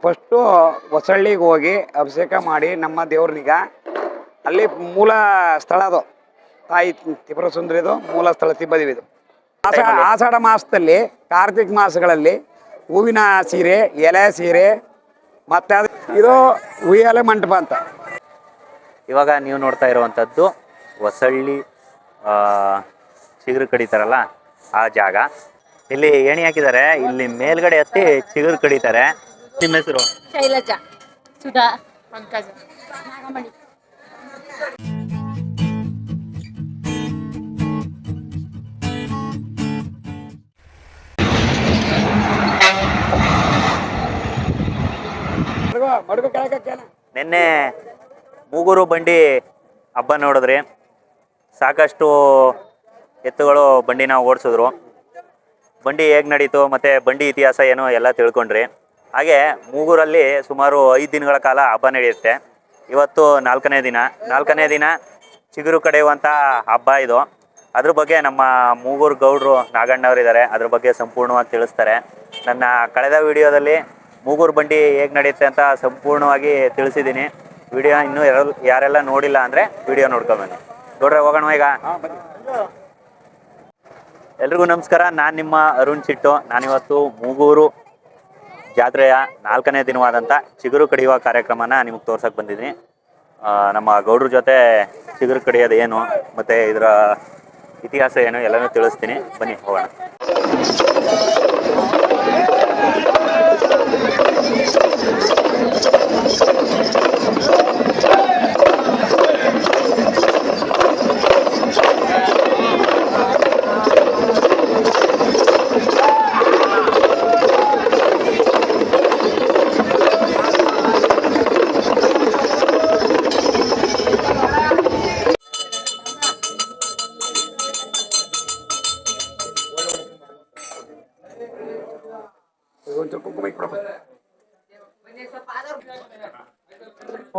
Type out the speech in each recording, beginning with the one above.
First ಹೊಸಳ್ಳಿಗೆ ಹೋಗಿ ಅಭಿಷೇಕ ಮಾಡಿ ನಮ್ಮ ದೇವ್ರನಿಗ ಅಲ್ಲಿ ಮೂಲ ಸ್ಥಳ ಅದು ತಾಯಿ ತ್ರಿಪುರ ಸುಂದರಿದು ಮೂಲ ಸ್ಥಳ ತಿಬ್ಬದೇವಿದು. ಆಷಾಢ ಮಾಸದಲ್ಲಿ ಕಾರ್ತಿಕ್ ಮಾಸಗಳಲ್ಲಿ ಹೂವಿನ ಸೀರೆ, ಎಲೆ ಸೀರೆ, ಮತ್ತೆ ಇದು ಉಯ್ಯಾಲೆ ಮಂಟಪ ಅಂತ. ಇವಾಗ ನೀವು ನೋಡ್ತಾ ಇರುವಂಥದ್ದು ಹೊಸಳ್ಳಿ ಚಿಗುರು ಕಡಿತಾರಲ್ಲ ಆ ಜಾಗ. ಇಲ್ಲಿ ಏಣಿ ಹಾಕಿದ್ದಾರೆ, ಇಲ್ಲಿ ಮೇಲ್ಗಡೆ ಹತ್ತಿ ಚಿಗುರು ಕಡಿತಾರೆ. ನಿಮ್ಮ ಹೆಸರು? ಶೈಲಜಾ, ಸುಧಾ, ಪಂಕಜ, ನಾಗಮಣಿ. ನಿನ್ನೆ ಮೂಗೂರು ಬಂಡಿ ಹಬ್ಬ ನೋಡಿದ್ರಿ. ಸಾಕಷ್ಟು ಎತ್ತುಗಳು ಬಂಡಿನ ಓಡಿಸಿದ್ರು. ಬಂಡಿ ಹೇಗೆ ನಡೀತು ಮತ್ತು ಬಂಡಿ ಇತಿಹಾಸ ಏನು ಎಲ್ಲ ತಿಳ್ಕೊಂಡ್ರಿ. ಹಾಗೆ ಮೂಗೂರಲ್ಲಿ ಸುಮಾರು 5 ದಿನಗಳ ಕಾಲ ಹಬ್ಬ ನಡೆಯುತ್ತೆ. ಇವತ್ತು 4ನೇ ದಿನ ಚಿಗುರು ಕಡೆಯುವಂಥ ಹಬ್ಬ ಇದು. ಅದ್ರ ಬಗ್ಗೆ ನಮ್ಮ ಮೂಗೂರು ಗೌಡ್ರು ನಾಗಣ್ಣವರಿದ್ದಾರೆ, ಅದ್ರ ಬಗ್ಗೆ ಸಂಪೂರ್ಣವಾಗಿ ತಿಳಿಸ್ತಾರೆ. ನನ್ನ ಕಳೆದ ವಿಡಿಯೋದಲ್ಲಿ ಮೂಗೂರು ಬಂಡಿ ಹೇಗೆ ನಡೆಯುತ್ತೆ ಅಂತ ಸಂಪೂರ್ಣವಾಗಿ ತಿಳಿಸಿದ್ದೀನಿ. ವಿಡಿಯೋ ಇನ್ನೂ ಯಾರೆಲ್ಲ ನೋಡಿಲ್ಲ ಅಂದರೆ ವಿಡಿಯೋ ನೋಡ್ಕೊಬನ್ನಿ. ನೋಡ್ರೆ ಹೋಗೋಣ ಈಗ. ಎಲ್ರಿಗೂ ನಮಸ್ಕಾರ, ನಾನು ನಿಮ್ಮ ಅರುಣ್ ಚಿಟ್ಟು. ನಾನಿವತ್ತು ಮೂಗೂರು ಜಾತ್ರೆಯ 4ನೇ ದಿನವಾದಂಥ ಚಿಗುರು ಕಡಿಯುವ ಕಾರ್ಯಕ್ರಮನ ನಿಮಗೆ ತೋರ್ಸಕ್ಕೆ ಬಂದಿದ್ದೀನಿ. ನಮ್ಮ ಗೌಡ್ರ ಜೊತೆ ಚಿಗುರು ಕಡಿಯೋದು ಏನು ಮತ್ತು ಇದರ ಇತಿಹಾಸ ಏನು ಎಲ್ಲನೂ ತಿಳಿಸ್ತೀನಿ. ಬನ್ನಿ ಹೋಗೋಣ.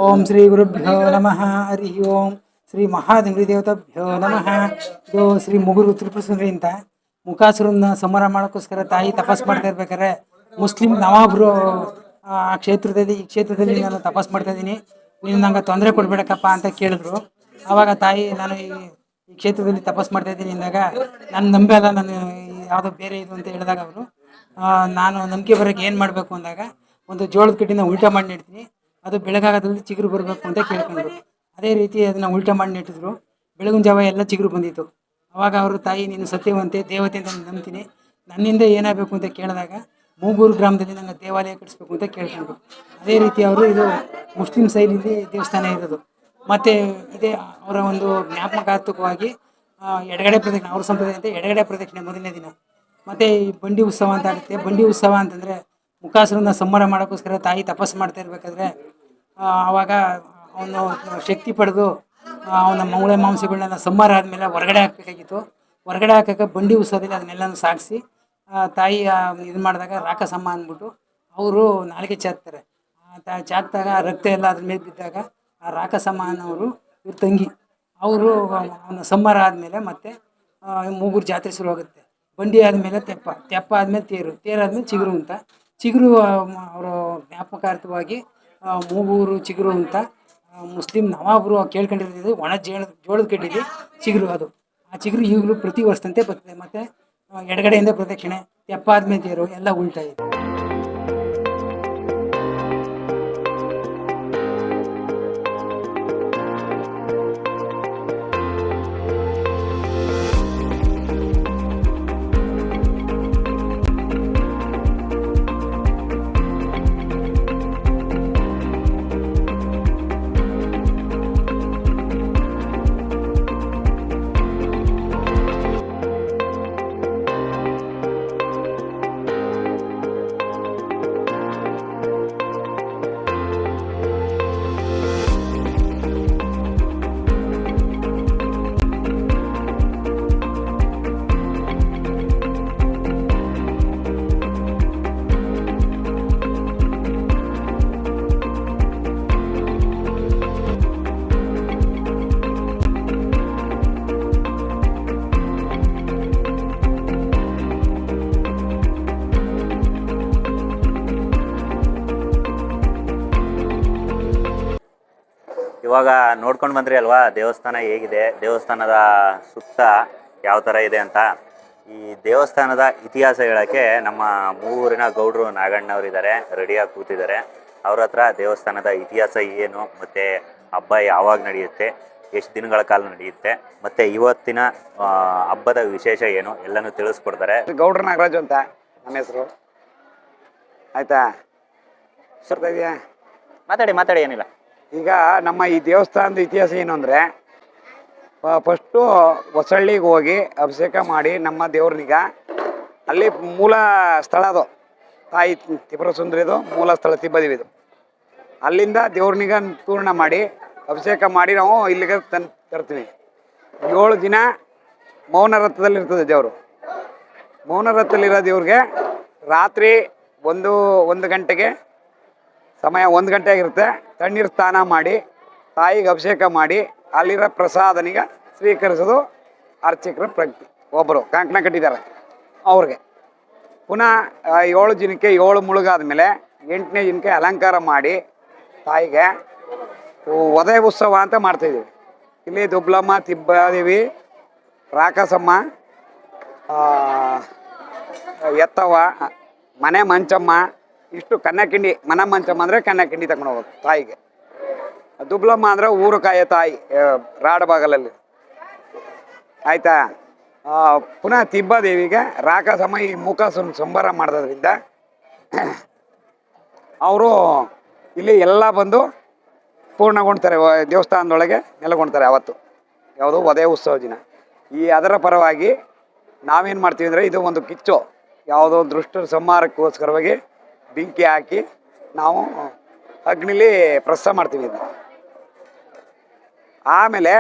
ಓಂ ಶ್ರೀ ಗುರುಭ್ಯೋ ನಮಃ. ಹರಿ ಓಂ. ಶ್ರೀ ಮಹಾದೇವತಾಭ್ಯೋ ನಮಃ. ಇದು ಶ್ರೀ ಮೂಗೂರು ತ್ರಿಪುರ ಸುಂದರಿ ಅಂತ ಮುಖಾಸುರನ್ನ ಸಂಹಾರ ಮಾಡೋಕ್ಕೋಸ್ಕರ ತಾಯಿ ತಪಸ್ ಮಾಡ್ತಾ ಇರ್ಬೇಕಾದ್ರೆ ಮುಸ್ಲಿಂ ನವಾಬ್ರು ಈ ಕ್ಷೇತ್ರದಲ್ಲಿ ನಾನು ತಪಸ್ ಮಾಡ್ತಾ ಇದ್ದೀನಿ, ನೀನು ನಂಗೆ ತೊಂದರೆ ಕೊಡಬೇಡಕ್ಕಪ್ಪ ಅಂತ ಕೇಳಿದ್ರು. ಆವಾಗ ತಾಯಿ ನಾನು ಈ ಕ್ಷೇತ್ರದಲ್ಲಿ ತಪಸ್ ಮಾಡ್ತಾ ಇದ್ದೀನಿ ಅಂದಾಗ ನಾನು ನಂಬಲ್ಲ, ನಾನು ಯಾವುದೋ ಬೇರೆ ಇದು ಅಂತ ಹೇಳಿದಾಗ ಅವರು ನಾನು ನಂಬಿಕೆ ಬರೋಕ್ಕೆ ಏನು ಮಾಡಬೇಕು ಅಂದಾಗ ಒಂದು ಜೋಳದ ಕಡ್ಡಿನ ಉಲ್ಟಾ ಮಾಡಿ ನೆಡ್ತೀನಿ, ಅದು ಬೆಳಗಾಗದಲ್ಲಿ ಚಿಗುರು ಬರಬೇಕು ಅಂತ ಕೇಳ್ಕೊಂಡ್ರು. ಅದೇ ರೀತಿ ಅದನ್ನು ಉಲ್ಟಾ ಮಾಡಿ ನೆಟ್ಟಿದ್ರು. ಬೆಳಗಿನ ಜಾವ ಎಲ್ಲ ಚಿಗುರು ಬಂದಿತ್ತು. ಆವಾಗ ಅವರು ತಾಯಿ ನೀನು ಸತ್ಯವಂತೆ ದೇವತೆ ಅಂತ ನಂಬ್ತೀನಿ, ನನ್ನಿಂದ ಏನಾಗಬೇಕು ಅಂತ ಕೇಳಿದಾಗ ಮೂಗೂರು ಗ್ರಾಮದಲ್ಲಿ ನಂಗೆ ದೇವಾಲಯ ಕಟ್ಟಿಸ್ಬೇಕು ಅಂತ ಕೇಳ್ಕೊಂಡ್ರು. ಅದೇ ರೀತಿ ಅವರು ಇದು ಮುಸ್ಲಿಂ ಶೈಲಿಯಲ್ಲಿ ದೇವಸ್ಥಾನ ಇರೋದು. ಮತ್ತು ಇದೇ ಅವರ ಒಂದು ಜ್ಞಾಪಕಾರ್ಥಕವಾಗಿ ಎಡಗಡೆ ಪ್ರದಕ್ಷಿಣೆ, ಅವ್ರ ಸಂಪ್ರದಾಯ ಅಂತ ಎಡಗಡೆ ಪ್ರದಕ್ಷಿಣೆ ಮೊದಲನೇ ದಿನ. ಮತ್ತು ಈ ಬಂಡಿ ಉತ್ಸವ ಅಂತ ಆಗುತ್ತೆ. ಬಂಡಿ ಉತ್ಸವ ಅಂತಂದರೆ ಮುಖಾಸುರನ್ನ ಸಂಹಾರ ಮಾಡೋಕ್ಕೋಸ್ಕರ ತಾಯಿ ತಪಸ್ಸು ಮಾಡ್ತಾ ಇರಬೇಕಾದ್ರೆ ಆವಾಗ ಅವನು ಶಕ್ತಿ ಪಡೆದು ಅವನ ಮೂಳೆ ಮಾಂಸಗಳನ್ನೆಲ್ಲ ಸಂಹಾರ ಆದಮೇಲೆ ಹೊರಗಡೆ ಹಾಕಬೇಕಾಗಿತ್ತು. ಹೊರಗಡೆ ಹಾಕೋಕ್ಕೆ ಬಂಡಿ ಉತ್ಸವದಲ್ಲಿ ಅದನ್ನೆಲ್ಲನೂ ಸಾಗಿಸಿ ತಾಯಿ ಇದು ಮಾಡಿದಾಗ ರಾಕಸಮ್ಮ ಅಂದ್ಬಿಟ್ಟು ಅವರು ನಾಲಿಗೆ ಚಾಕ್ತಾರೆ. ಚಾಕ್ದಾಗ ರಕ್ತ ಎಲ್ಲ ಅದ್ರ ಮೇಲೆ ಬಿದ್ದಾಗ ಆ ರಾಕಸಮ್ಮ ಅನ್ನೋರು ಇವ್ರ ತಂಗಿ ಅವರು ಅವನ ಸಂಹಾರ ಆದಮೇಲೆ ಮತ್ತೆ ಮೂಗೂರು ಜಾತ್ರೆ ಶುರುವಾಗುತ್ತೆ. ಬಂಡಿ ಆದಮೇಲೆ ತೆಪ್ಪ ಆದಮೇಲೆ ತೇರಾದ್ಮೇಲೆ ಚಿಗುರು ಅಂತ. ಚಿಗುರು ಅವರು ಜ್ಞಾಪಕಾರ್ಥವಾಗಿ ಮೂಗೂರು ಚಿಗುರು ಅಂತ ಮುಸ್ಲಿಂ ನವಾಬರು ಕೇಳ್ಕೊಂಡಿರೋದು ಒಣ ಜೋಳದ ಕಡ್ಡಿಲಿ ಚಿಗುರು. ಅದು ಆ ಚಿಗುರು ಈಗಲೂ ಪ್ರತಿ ವರ್ಷದಂತೆ ಬರ್ತದೆ. ಮತ್ತು ಎಡಗಡೆಯಿಂದ ಪ್ರದಕ್ಷಿಣೆ, ತೆಪ್ಪ ಆದಮೇಲೆ ತೇರು ಎಲ್ಲ ಉಲ್ಟಾ ಇದೆ. ಇವಾಗ ನೋಡ್ಕೊಂಡು ಬಂದ್ರಿ ಅಲ್ವಾ ದೇವಸ್ಥಾನ ಹೇಗಿದೆ, ದೇವಸ್ಥಾನದ ಸುತ್ತ ಯಾವ ಥರ ಇದೆ ಅಂತ. ಈ ದೇವಸ್ಥಾನದ ಇತಿಹಾಸ ಹೇಳೋಕ್ಕೆ ನಮ್ಮ ಮೂರಿನ ಗೌಡ್ರು ನಾಗಣ್ಣವರಿದ್ದಾರೆ, ರೆಡಿಯಾಗಿ ಕೂತಿದ್ದಾರೆ. ಅವ್ರ ಹತ್ರ ದೇವಸ್ಥಾನದ ಇತಿಹಾಸ ಏನು, ಮತ್ತು ಹಬ್ಬ ಯಾವಾಗ ನಡೆಯುತ್ತೆ, ಎಷ್ಟು ದಿನಗಳ ಕಾಲ ನಡೆಯುತ್ತೆ, ಮತ್ತು ಇವತ್ತಿನ ಹಬ್ಬದ ವಿಶೇಷ ಏನು ಎಲ್ಲನೂ ತಿಳಿಸ್ಕೊಡ್ತಾರೆ. ಗೌಡ್ರ ನಾಗರಾಜು ಅಂತ ನಮ್ಮ ಹೆಸರು. ಆಯಿತಾ, ಬರ್ತಾ ಇದೆಯಾ? ಮಾತಾಡಿ ಏನಿಲ್ಲ. ಈಗ ನಮ್ಮ ಈ ದೇವಸ್ಥಾನದ ಇತಿಹಾಸ ಏನು ಅಂದರೆ, ಫಸ್ಟು ಹೊಸಳ್ಳಿಗೆ ಹೋಗಿ ಅಭಿಷೇಕ ಮಾಡಿ ನಮ್ಮ ದೇವ್ರನಿಗ ಅಲ್ಲಿ ಮೂಲ ಸ್ಥಳ ಅದು ತಾಯಿ ತ್ರಿಪುರ ಸುಂದರಿದು ಮೂಲ ಸ್ಥಳ ತಿಬ್ಬದೇವಿದು. ಅಲ್ಲಿಂದ ದೇವ್ರನಿಗ ಪೂರ್ಣ ಮಾಡಿ ಅಭಿಷೇಕ ಮಾಡಿ ನಾವು ಇಲ್ಲಿಗೆ ತರ್ತೀವಿ. 7 ದಿನ ಮೌನ ರಥದಲ್ಲಿರ್ತದೆ ದೇವರು. ಮೌನ ರಥದಲ್ಲಿರೋ ದೇವ್ರಿಗೆ ರಾತ್ರಿ ಒಂದು ಗಂಟೆಗೆ ಸಮಯ 1 ಗಂಟೆ ಆಗಿರುತ್ತೆ. ತಣ್ಣೀರು ಸ್ನಾನ ಮಾಡಿ ತಾಯಿಗೆ ಅಭಿಷೇಕ ಮಾಡಿ ಅಲ್ಲಿರೋ ಪ್ರಸಾದನಿಗ ಸ್ವೀಕರಿಸೋದು ಅರ್ಚಕರ ಪ್ರಗತಿ. ಒಬ್ಬರು ಕಂಕಣ ಕಟ್ಟಿದ್ದಾರೆ ಅವ್ರಿಗೆ. ಪುನಃ 7 ದಿನಕ್ಕೆ 7 ಮುಳುಗಾದ್ಮೇಲೆ 8ನೇ ದಿನಕ್ಕೆ ಅಲಂಕಾರ ಮಾಡಿ ತಾಯಿಗೆ ವಧೆ ಉತ್ಸವ ಅಂತ ಮಾಡ್ತಾಯಿದ್ದೀವಿ. ಇಲ್ಲಿ ದುಬ್ಲಮ್ಮ, ತಿಬ್ಬದೇವಿ, ರಾಕಸಮ್ಮ, ಎತ್ತವ್ವ, ಮನೆ ಮಂಚಮ್ಮ, ಇಷ್ಟು ಕನ್ನಕಿಂಡಿ. ಮನೆ ಮಂಚಮ್ಮ ಅಂದರೆ ಕನ್ನಕಿಂಡಿ ತಗೊಂಡು ಹೋಗೋದು ತಾಯಿಗೆ. ದುಬ್ಲಮ್ಮ ಅಂದರೆ ಊರು ಕಾಯೋ ತಾಯಿ ರಾಡ ಬಾಗಲಲ್ಲಿ. ಆಯಿತಾ. ಪುನಃ ತಿಬ್ಬದೇವಿಗೆ ರಾಕಸಮ್ಮ ಈ ಮುಖ ಸಂಬಾರ ಮಾಡೋದ್ರಿಂದ ಅವರು ಇಲ್ಲಿ ಎಲ್ಲ ಬಂದು ಪೂರ್ಣಗೊಂಡ್ತಾರೆ, ದೇವಸ್ಥಾನದೊಳಗೆ ನೆಲೆಗೊಂಡ್ತಾರೆ ಅವತ್ತು. ಯಾವುದು ವಧೆ ಉತ್ಸವ ದಿನ. ಅದರ ಪರವಾಗಿ ನಾವೇನು ಮಾಡ್ತೀವಿ ಅಂದರೆ, ಇದು ಒಂದು ಕಿಚ್ಚು, ಯಾವುದೋ ದೃಷ್ಟರ ಸಂಹಾರಕ್ಕೋಸ್ಕರವಾಗಿ ಬೆಂಕಿ ಹಾಕಿ ನಾವು ಅಗ್ನಿಲಿ ಪ್ರಸ್ತ ಮಾಡ್ತೀವಿ. ಇದು ಆಮೇಲೆ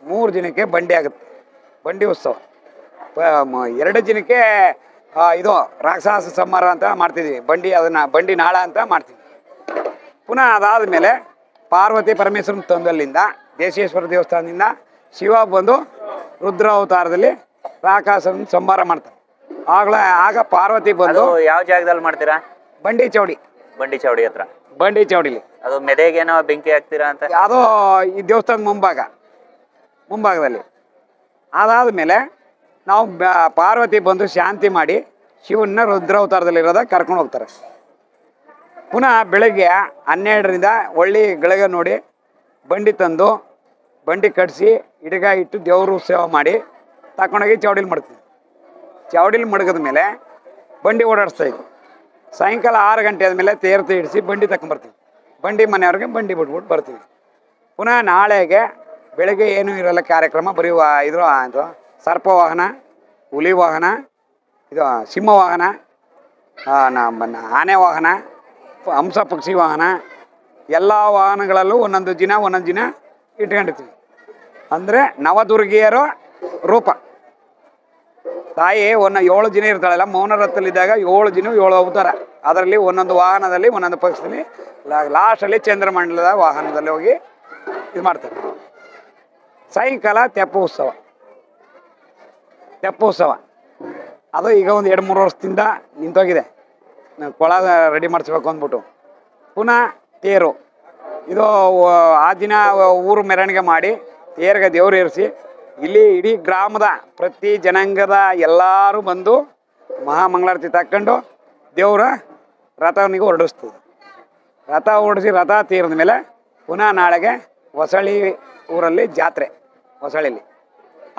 3 ದಿನಕ್ಕೆ ಬಂಡಿ ಆಗುತ್ತೆ, ಬಂಡಿ ಉತ್ಸವ. 2 ದಿನಕ್ಕೆ ಇದು ರಾಕ್ಷಸ ಸಂಹಾರ ಅಂತ ಮಾಡ್ತಿದ್ವಿ, ಅದನ್ನು ಬಂಡಿ ನಾಳ ಅಂತ ಮಾಡ್ತೀವಿ. ಪುನಃ ಅದಾದಮೇಲೆ ಪಾರ್ವತಿ ಪರಮೇಶ್ವರನ ತಂದಲ್ಲಿಂದ ದೇಶೇಶ್ವರ ದೇವಸ್ಥಾನದಿಂದ ಶಿವ ಬಂದು ರುದ್ರ ಅವತಾರದಲ್ಲಿ ರಾಕ್ಷಸನ ಸಂಹಾರ ಮಾಡ್ತಾರೆ. ಆಗ ಪಾರ್ವತಿ ಬಂದು ಯಾವ ಜಾಗದಲ್ಲಿ ಮಾಡ್ತೀರಾ? ಬಂಡಿ ಚೌಡಿ ಹತ್ರ. ಬಂಡಿ ಚೌಡಿಲಿ ಅದು ಮೆದೆಗೇನೋ ಬೆಂಕಿ ಹಾಕ್ತೀರಾ ಅಂತ? ಯಾವುದೋ ಈ ದೇವಸ್ಥಾನದ ಮುಂಭಾಗದಲ್ಲಿ. ಅದಾದಮೇಲೆ ನಾವು ಪಾರ್ವತಿ ಬಂದು ಶಾಂತಿ ಮಾಡಿ ಶಿವನ ರುದ್ರಾವತಾರದಲ್ಲಿರೋದ ಕರ್ಕೊಂಡು ಹೋಗ್ತಾರೆ. ಪುನಃ ಬೆಳಗ್ಗೆ 12ರಿಂದ ಒಳ್ಳೆ ಗಳಿಗೆ ನೋಡಿ ಬಂಡಿ ತಂದು ಬಂಡಿ ಕಟ್ಟಿಸಿ ಇಡಗ ಇಟ್ಟು ದೇವ್ರ ಉತ್ಸವ ಮಾಡಿ ತಗೊಂಡೋಗಿ ಚೌಡಿಲಿ ಮಡ್ತೀವಿ. ಚೌಡಿಲಿ ಮಡಗದ ಮೇಲೆ ಬಂಡಿ ಓಡಾಡಿಸ್ತಾಯಿದ್ವಿ. ಸಾಯಂಕಾಲ 6 ಗಂಟೆ ಆದಮೇಲೆ ತೇರ್ತಿ ಇಡಿಸಿ ಬಂಡಿ ತಗೊಂಬರ್ತೀವಿ. ಬಂಡಿ ಮನೆಯವ್ರಿಗೆ ಬಂಡಿ ಬಿಟ್ಬಿಟ್ಟು ಬರ್ತೀವಿ. ಪುನಃ ನಾಳೆಗೆ ಬೆಳಗ್ಗೆ ಏನೂ ಇರೋಲ್ಲ ಕಾರ್ಯಕ್ರಮ, ಬರೀ ಇದು ಸರ್ಪ ವಾಹನ, ಹುಲಿ ವಾಹನ, ಇದು ಸಿಂಹ ವಾಹನ, ಆನೆ ವಾಹನ, ಹಂಸ ಪಕ್ಷಿ ವಾಹನ, ಎಲ್ಲ ವಾಹನಗಳಲ್ಲೂ ಒಂದೊಂದು ದಿನ ಇಟ್ಕೊಂಡಿರ್ತೀವಿ. ಅಂದರೆ ನವದುರ್ಗಿಯರ ರೂಪ ತಾಯಿ 7 ದಿನ ಇರ್ತಾಳಲ್ಲ ಮೌನ ರಥದಲ್ಲಿದ್ದಾಗ 7 ದಿನ 7 ಅವತಾರ. ಅದರಲ್ಲಿ ಒಂದೊಂದು ವಾಹನದಲ್ಲಿ ಒಂದೊಂದು ಪಕ್ಷದಲ್ಲಿ ಲಾಸ್ಟಲ್ಲಿ ಚಂದ್ರಮಂಡಲದ ವಾಹನದಲ್ಲಿ ಹೋಗಿ ಇದು ಮಾಡ್ತಾರೆ. ಸಾಯಂಕಾಲ ತೆಪ್ಪ ಉತ್ಸವ ಅದು ಈಗ ಒಂದು 2-3 ವರ್ಷದಿಂದ ನಿಂತೋಗಿದೆ. ಕೊಳ ರೆಡಿ ಮಾಡಿಸ್ಬೇಕು ಅಂದ್ಬಿಟ್ಟು ಪುನಃ ತೇರು. ಇದು ಆ ದಿನ ಊರು ಮೆರವಣಿಗೆ ಮಾಡಿ ತೇರಿಗೆ ದೇವ್ರು ಏರಿಸಿ ಇಲ್ಲಿ ಇಡೀ ಗ್ರಾಮದ ಪ್ರತಿ ಜನಾಂಗದ ಎಲ್ಲರೂ ಬಂದು ಮಹಾಮಂಗಳಾರತಿ ತಕ್ಕೊಂಡು ದೇವರ ರಥವನಿಗೆ ಹೊರಡಿಸ್ತದೆ. ರಥ ಓಡಿಸಿ ರಥ ತೀರಿದ ಮೇಲೆ ಪುನಃ ನಾಳೆಗೆ ಹೊಸಳ್ಳಿ ಊರಲ್ಲಿ ಜಾತ್ರೆ. ಹೊಸಳ್ಳಿಲಿ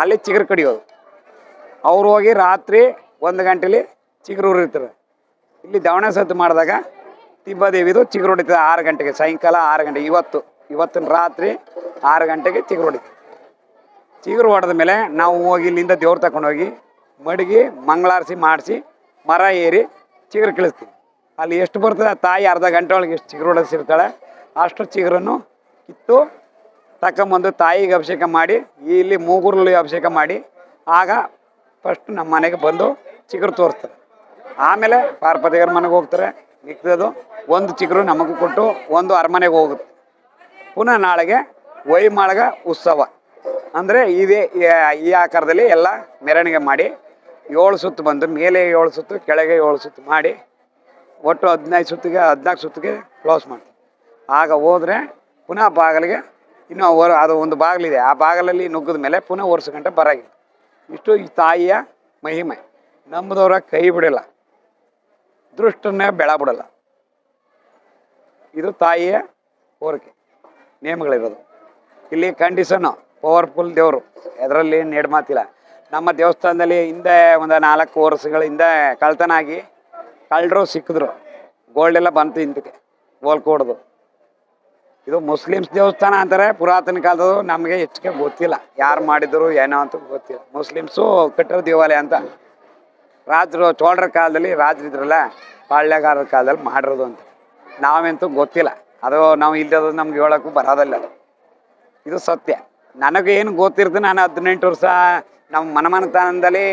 ಅಲ್ಲಿ ಚಿಗುರು ಕಡಿಯೋದು. ಅವ್ರು ಹೋಗಿ ರಾತ್ರಿ 1 ಗಂಟೆಲಿ ಚಿಗುರು ಉರಿರ್ತಾರೆ. ಇಲ್ಲಿ ದವಣ ಸತ್ತು ಮಾಡಿದಾಗ ತಿಬ್ಬದೇವಿದು ಚಿಗುರು ಹೊಡಿತದೆ 6 ಗಂಟೆಗೆ, ಸಾಯಂಕಾಲ 6 ಗಂಟೆ. ಇವತ್ತಿನ ರಾತ್ರಿ 6 ಗಂಟೆಗೆ ಚಿಗುರು ಹೊಡಿತದೆ. ಚಿಗುರು ಹೊಡೆದ ಮೇಲೆ ನಾವು ಹೋಗಿ ಇಲ್ಲಿಂದ ದೇವ್ರು ತಗೊಂಡೋಗಿ ಮಡಗಿ ಮಂಗಳಾರತಿ ಮಾಡಿಸಿ ಮರ ಏರಿ ಚಿಗುರು ಕಳಿಸ್ತೀವಿ. ಅಲ್ಲಿ ಎಷ್ಟು ಬರ್ತದೆ ತಾಯಿ ಅರ್ಧ ಗಂಟೆ ಒಳಗೆ ಎಷ್ಟು ಚಿಗುರು ಹೊಡೆಸಿರ್ತಾಳೆ ಅಷ್ಟು ಚಿಗುರನ್ನು ಕಿತ್ತು ತಗೊಂಬಂದು ತಾಯಿಗೆ ಅಭಿಷೇಕ ಮಾಡಿ ಇಲ್ಲಿ ಮೂಗುರಲ್ಲಿ ಅಭಿಷೇಕ ಮಾಡಿ ಆಗ ಫಸ್ಟ್ ನಮ್ಮ ಮನೆಗೆ ಬಂದು ಚಿಗುರು ತೋರಿಸ್ತಾರೆ. ಆಮೇಲೆ ಪಾರ್ವತಿಯವ್ರ ಮನೆಗೆ ಹೋಗ್ತಾರೆ. ಮಿಕ್ಕಿದ್ದು 1 ಚಿಗುರು ನಮಗೂ ಕೊಟ್ಟು 1 ಅರಮನೆಗೆ ಹೋಗುತ್ತೆ. ಪುನಃ ನಾಳೆಗೆ ವೈಮಾಳಗ ಉತ್ಸವ ಅಂದರೆ ಈ ಆಕಾರದಲ್ಲಿ ಎಲ್ಲ ಮೆರವಣಿಗೆ ಮಾಡಿ 7 ಸುತ್ತು ಬಂದು ಮೇಲೆ 7 ಸುತ್ತು ಕೆಳಗೆ 7 ಸುತ್ತು ಮಾಡಿ ಒಟ್ಟು 14 ಸುತ್ತಿಗೆ ಕ್ಲೋಸ್ ಮಾಡ್ತೀವಿ. ಆಗ ಹೋದರೆ ಪುನಃ ಬಾಗಿಲಿಗೆ ಇನ್ನು ಅದು ಒಂದು ಬಾಗಿಲಿದೆ, ಆ ಬಾಗಿಲಲ್ಲಿ ನುಗ್ಗಿದ ಮೇಲೆ ಪುನಃ ವರ್ಷ ಗಂಟೆ ಬರಾಗಿಲ್ಲ. ಇಷ್ಟು ಈ ತಾಯಿಯ ಮಹಿಮೆ. ನಂಬದವ್ರ ಕೈ ಬಿಡಲ್ಲ, ದೃಷ್ಟನ್ನೇ ಬೆಳ ಬಿಡಲ್ಲ. ಇದು ತಾಯಿಯ ಕೋರಿಕೆ, ನೇಮಗಳಿರೋದು. ಇಲ್ಲಿ ಕಂಡೀಷನ್ನು ಪವರ್ಫುಲ್ ದೇವರು, ಅದರಲ್ಲಿ ನೆಡ್ ಮಾತಿಲ್ಲ. ನಮ್ಮ ದೇವಸ್ಥಾನದಲ್ಲಿ ಹಿಂದೆ ಒಂದು 4 ವರ್ಷಗಳ ಹಿಂದೆ ಕಳ್ತನ ಆಗಿ ಕಳ್ಳರು ಸಿಕ್ಕಿದ್ರು. ಗೋಲ್ಡ್ ಎಲ್ಲ ಬಂತು ಹಿಂದಕ್ಕೆ ಹೋಲ್ಕೊಡ್ದು. ಇದು ಮುಸ್ಲಿಮ್ಸ್ ದೇವಸ್ಥಾನ ಅಂತಾರೆ, ಪುರಾತನ ಕಾಲದ್ದು. ನಮಗೆ ಹೆಚ್ಚಿಗೆ ಗೊತ್ತಿಲ್ಲ ಯಾರು ಮಾಡಿದ್ರು ಏನೋ ಅಂತ ಗೊತ್ತಿಲ್ಲ. ಮುಸ್ಲಿಮ್ಸು ಕಟ್ಟಿರೋ ದೇವಾಲಯ ಅಂತ. ರಾಜರು ಚೋಳರ ಕಾಲದಲ್ಲಿ ರಾಜರಿದ್ರಲ್ಲ, ಪಾಳ್ಯಗಾರರ ಕಾಲದಲ್ಲಿ ಮಾಡಿರೋದು ಅಂತ. ನಾವಂತೂ ಗೊತ್ತಿಲ್ಲ, ಅದು ನಾವು ಇಲ್ಲದ ನಮ್ಗೆ ಹೇಳೋಕ್ಕೂ ಬರೋದಿಲ್ಲ. ಇದು ಸತ್ಯ. ನನಗೆ ಏನು ಗೊತ್ತಿರ್ತದೆ, ನಾನು 18 ವರ್ಷ ನಮ್ಮ ಮನಮನತನದಲ್ಲಿ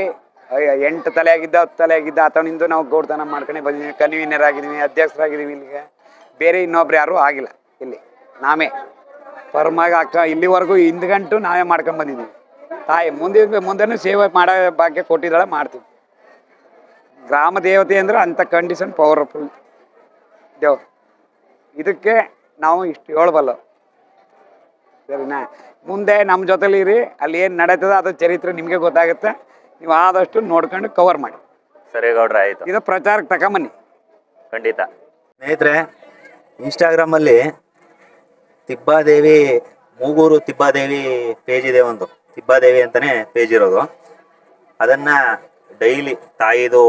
8 ತಲೆ ಆಗಿದ್ದ 10 ತಲೆ ಆಗಿದ್ದ ಆತನಿಂದ ನಾವು ಗೌಡ್ತನ ಮಾಡ್ಕೊಂಡು ಬಂದಿದ್ದೀವಿ. ಕನ್ವೀನರ್ ಆಗಿದ್ದೀವಿ, ಅಧ್ಯಕ್ಷರಾಗಿದ್ದೀವಿ. ಇಲ್ಲಿಗೆ ಬೇರೆ ಇನ್ನೊಬ್ರು ಯಾರೂ ಆಗಿಲ್ಲ. ಇಲ್ಲಿ ನಾವೇ ಪರಮಾಗಿ ಇಲ್ಲಿವರೆಗೂ ಹಿಂದ್ಗಂಟು ನಾವೇ ಮಾಡ್ಕೊಂಡು ಬಂದಿದ್ದೀವಿ. ತಾಯಿ ಮುಂದೆ ಸೇವೆ ಮಾಡೋ ಭಾಗ್ಯ ಕೊಟ್ಟಿದ್ದಾಳೆ, ಮಾಡ್ತೀವಿ. ಗ್ರಾಮ ದೇವತೆ ಅಂದರೆ ಅಂಥ ಕಂಡೀಷನ್ ಪವರ್ಫುಲ್ ದೇವ್ರು. ಇದಕ್ಕೆ ನಾವು ಇಷ್ಟು ಹೇಳ್ಬಲ್ಲ. ಸರಿನಾ? ಮುಂದೆ ನಮ್ಮ ಜೊತೆಲಿ ಇರಿ, ಅಲ್ಲಿ ಏನು ನಡೀತದೆ ಅದು ಚರಿತ್ರೆ ನಿಮಗೆ ಗೊತ್ತಾಗುತ್ತೆ. ನೀವು ಆದಷ್ಟು ನೋಡ್ಕೊಂಡು ಕವರ್ ಮಾಡಿ. ಸರಿ ಗೌಡ್ರೆ, ಆಯಿತು. ಇದು ಪ್ರಚಾರಕ್ಕೆ ತಗೊಂಬನ್ನಿ. ಖಂಡಿತ. ಸ್ನೇಹಿತರೆ, ಇನ್ಸ್ಟಾಗ್ರಾಮಲ್ಲಿ ತಿಬ್ಬಾದೇವಿ, ಮೂಗೂರು ತಿಬ್ಬಾದೇವಿ ಪೇಜ್ ಇದೆ. ಒಂದು ತಿಬ್ಬಾದೇವಿ ಅಂತಲೇ ಪೇಜ್ ಇರೋದು. ಅದನ್ನು ಡೈಲಿ ತಾಯಿದು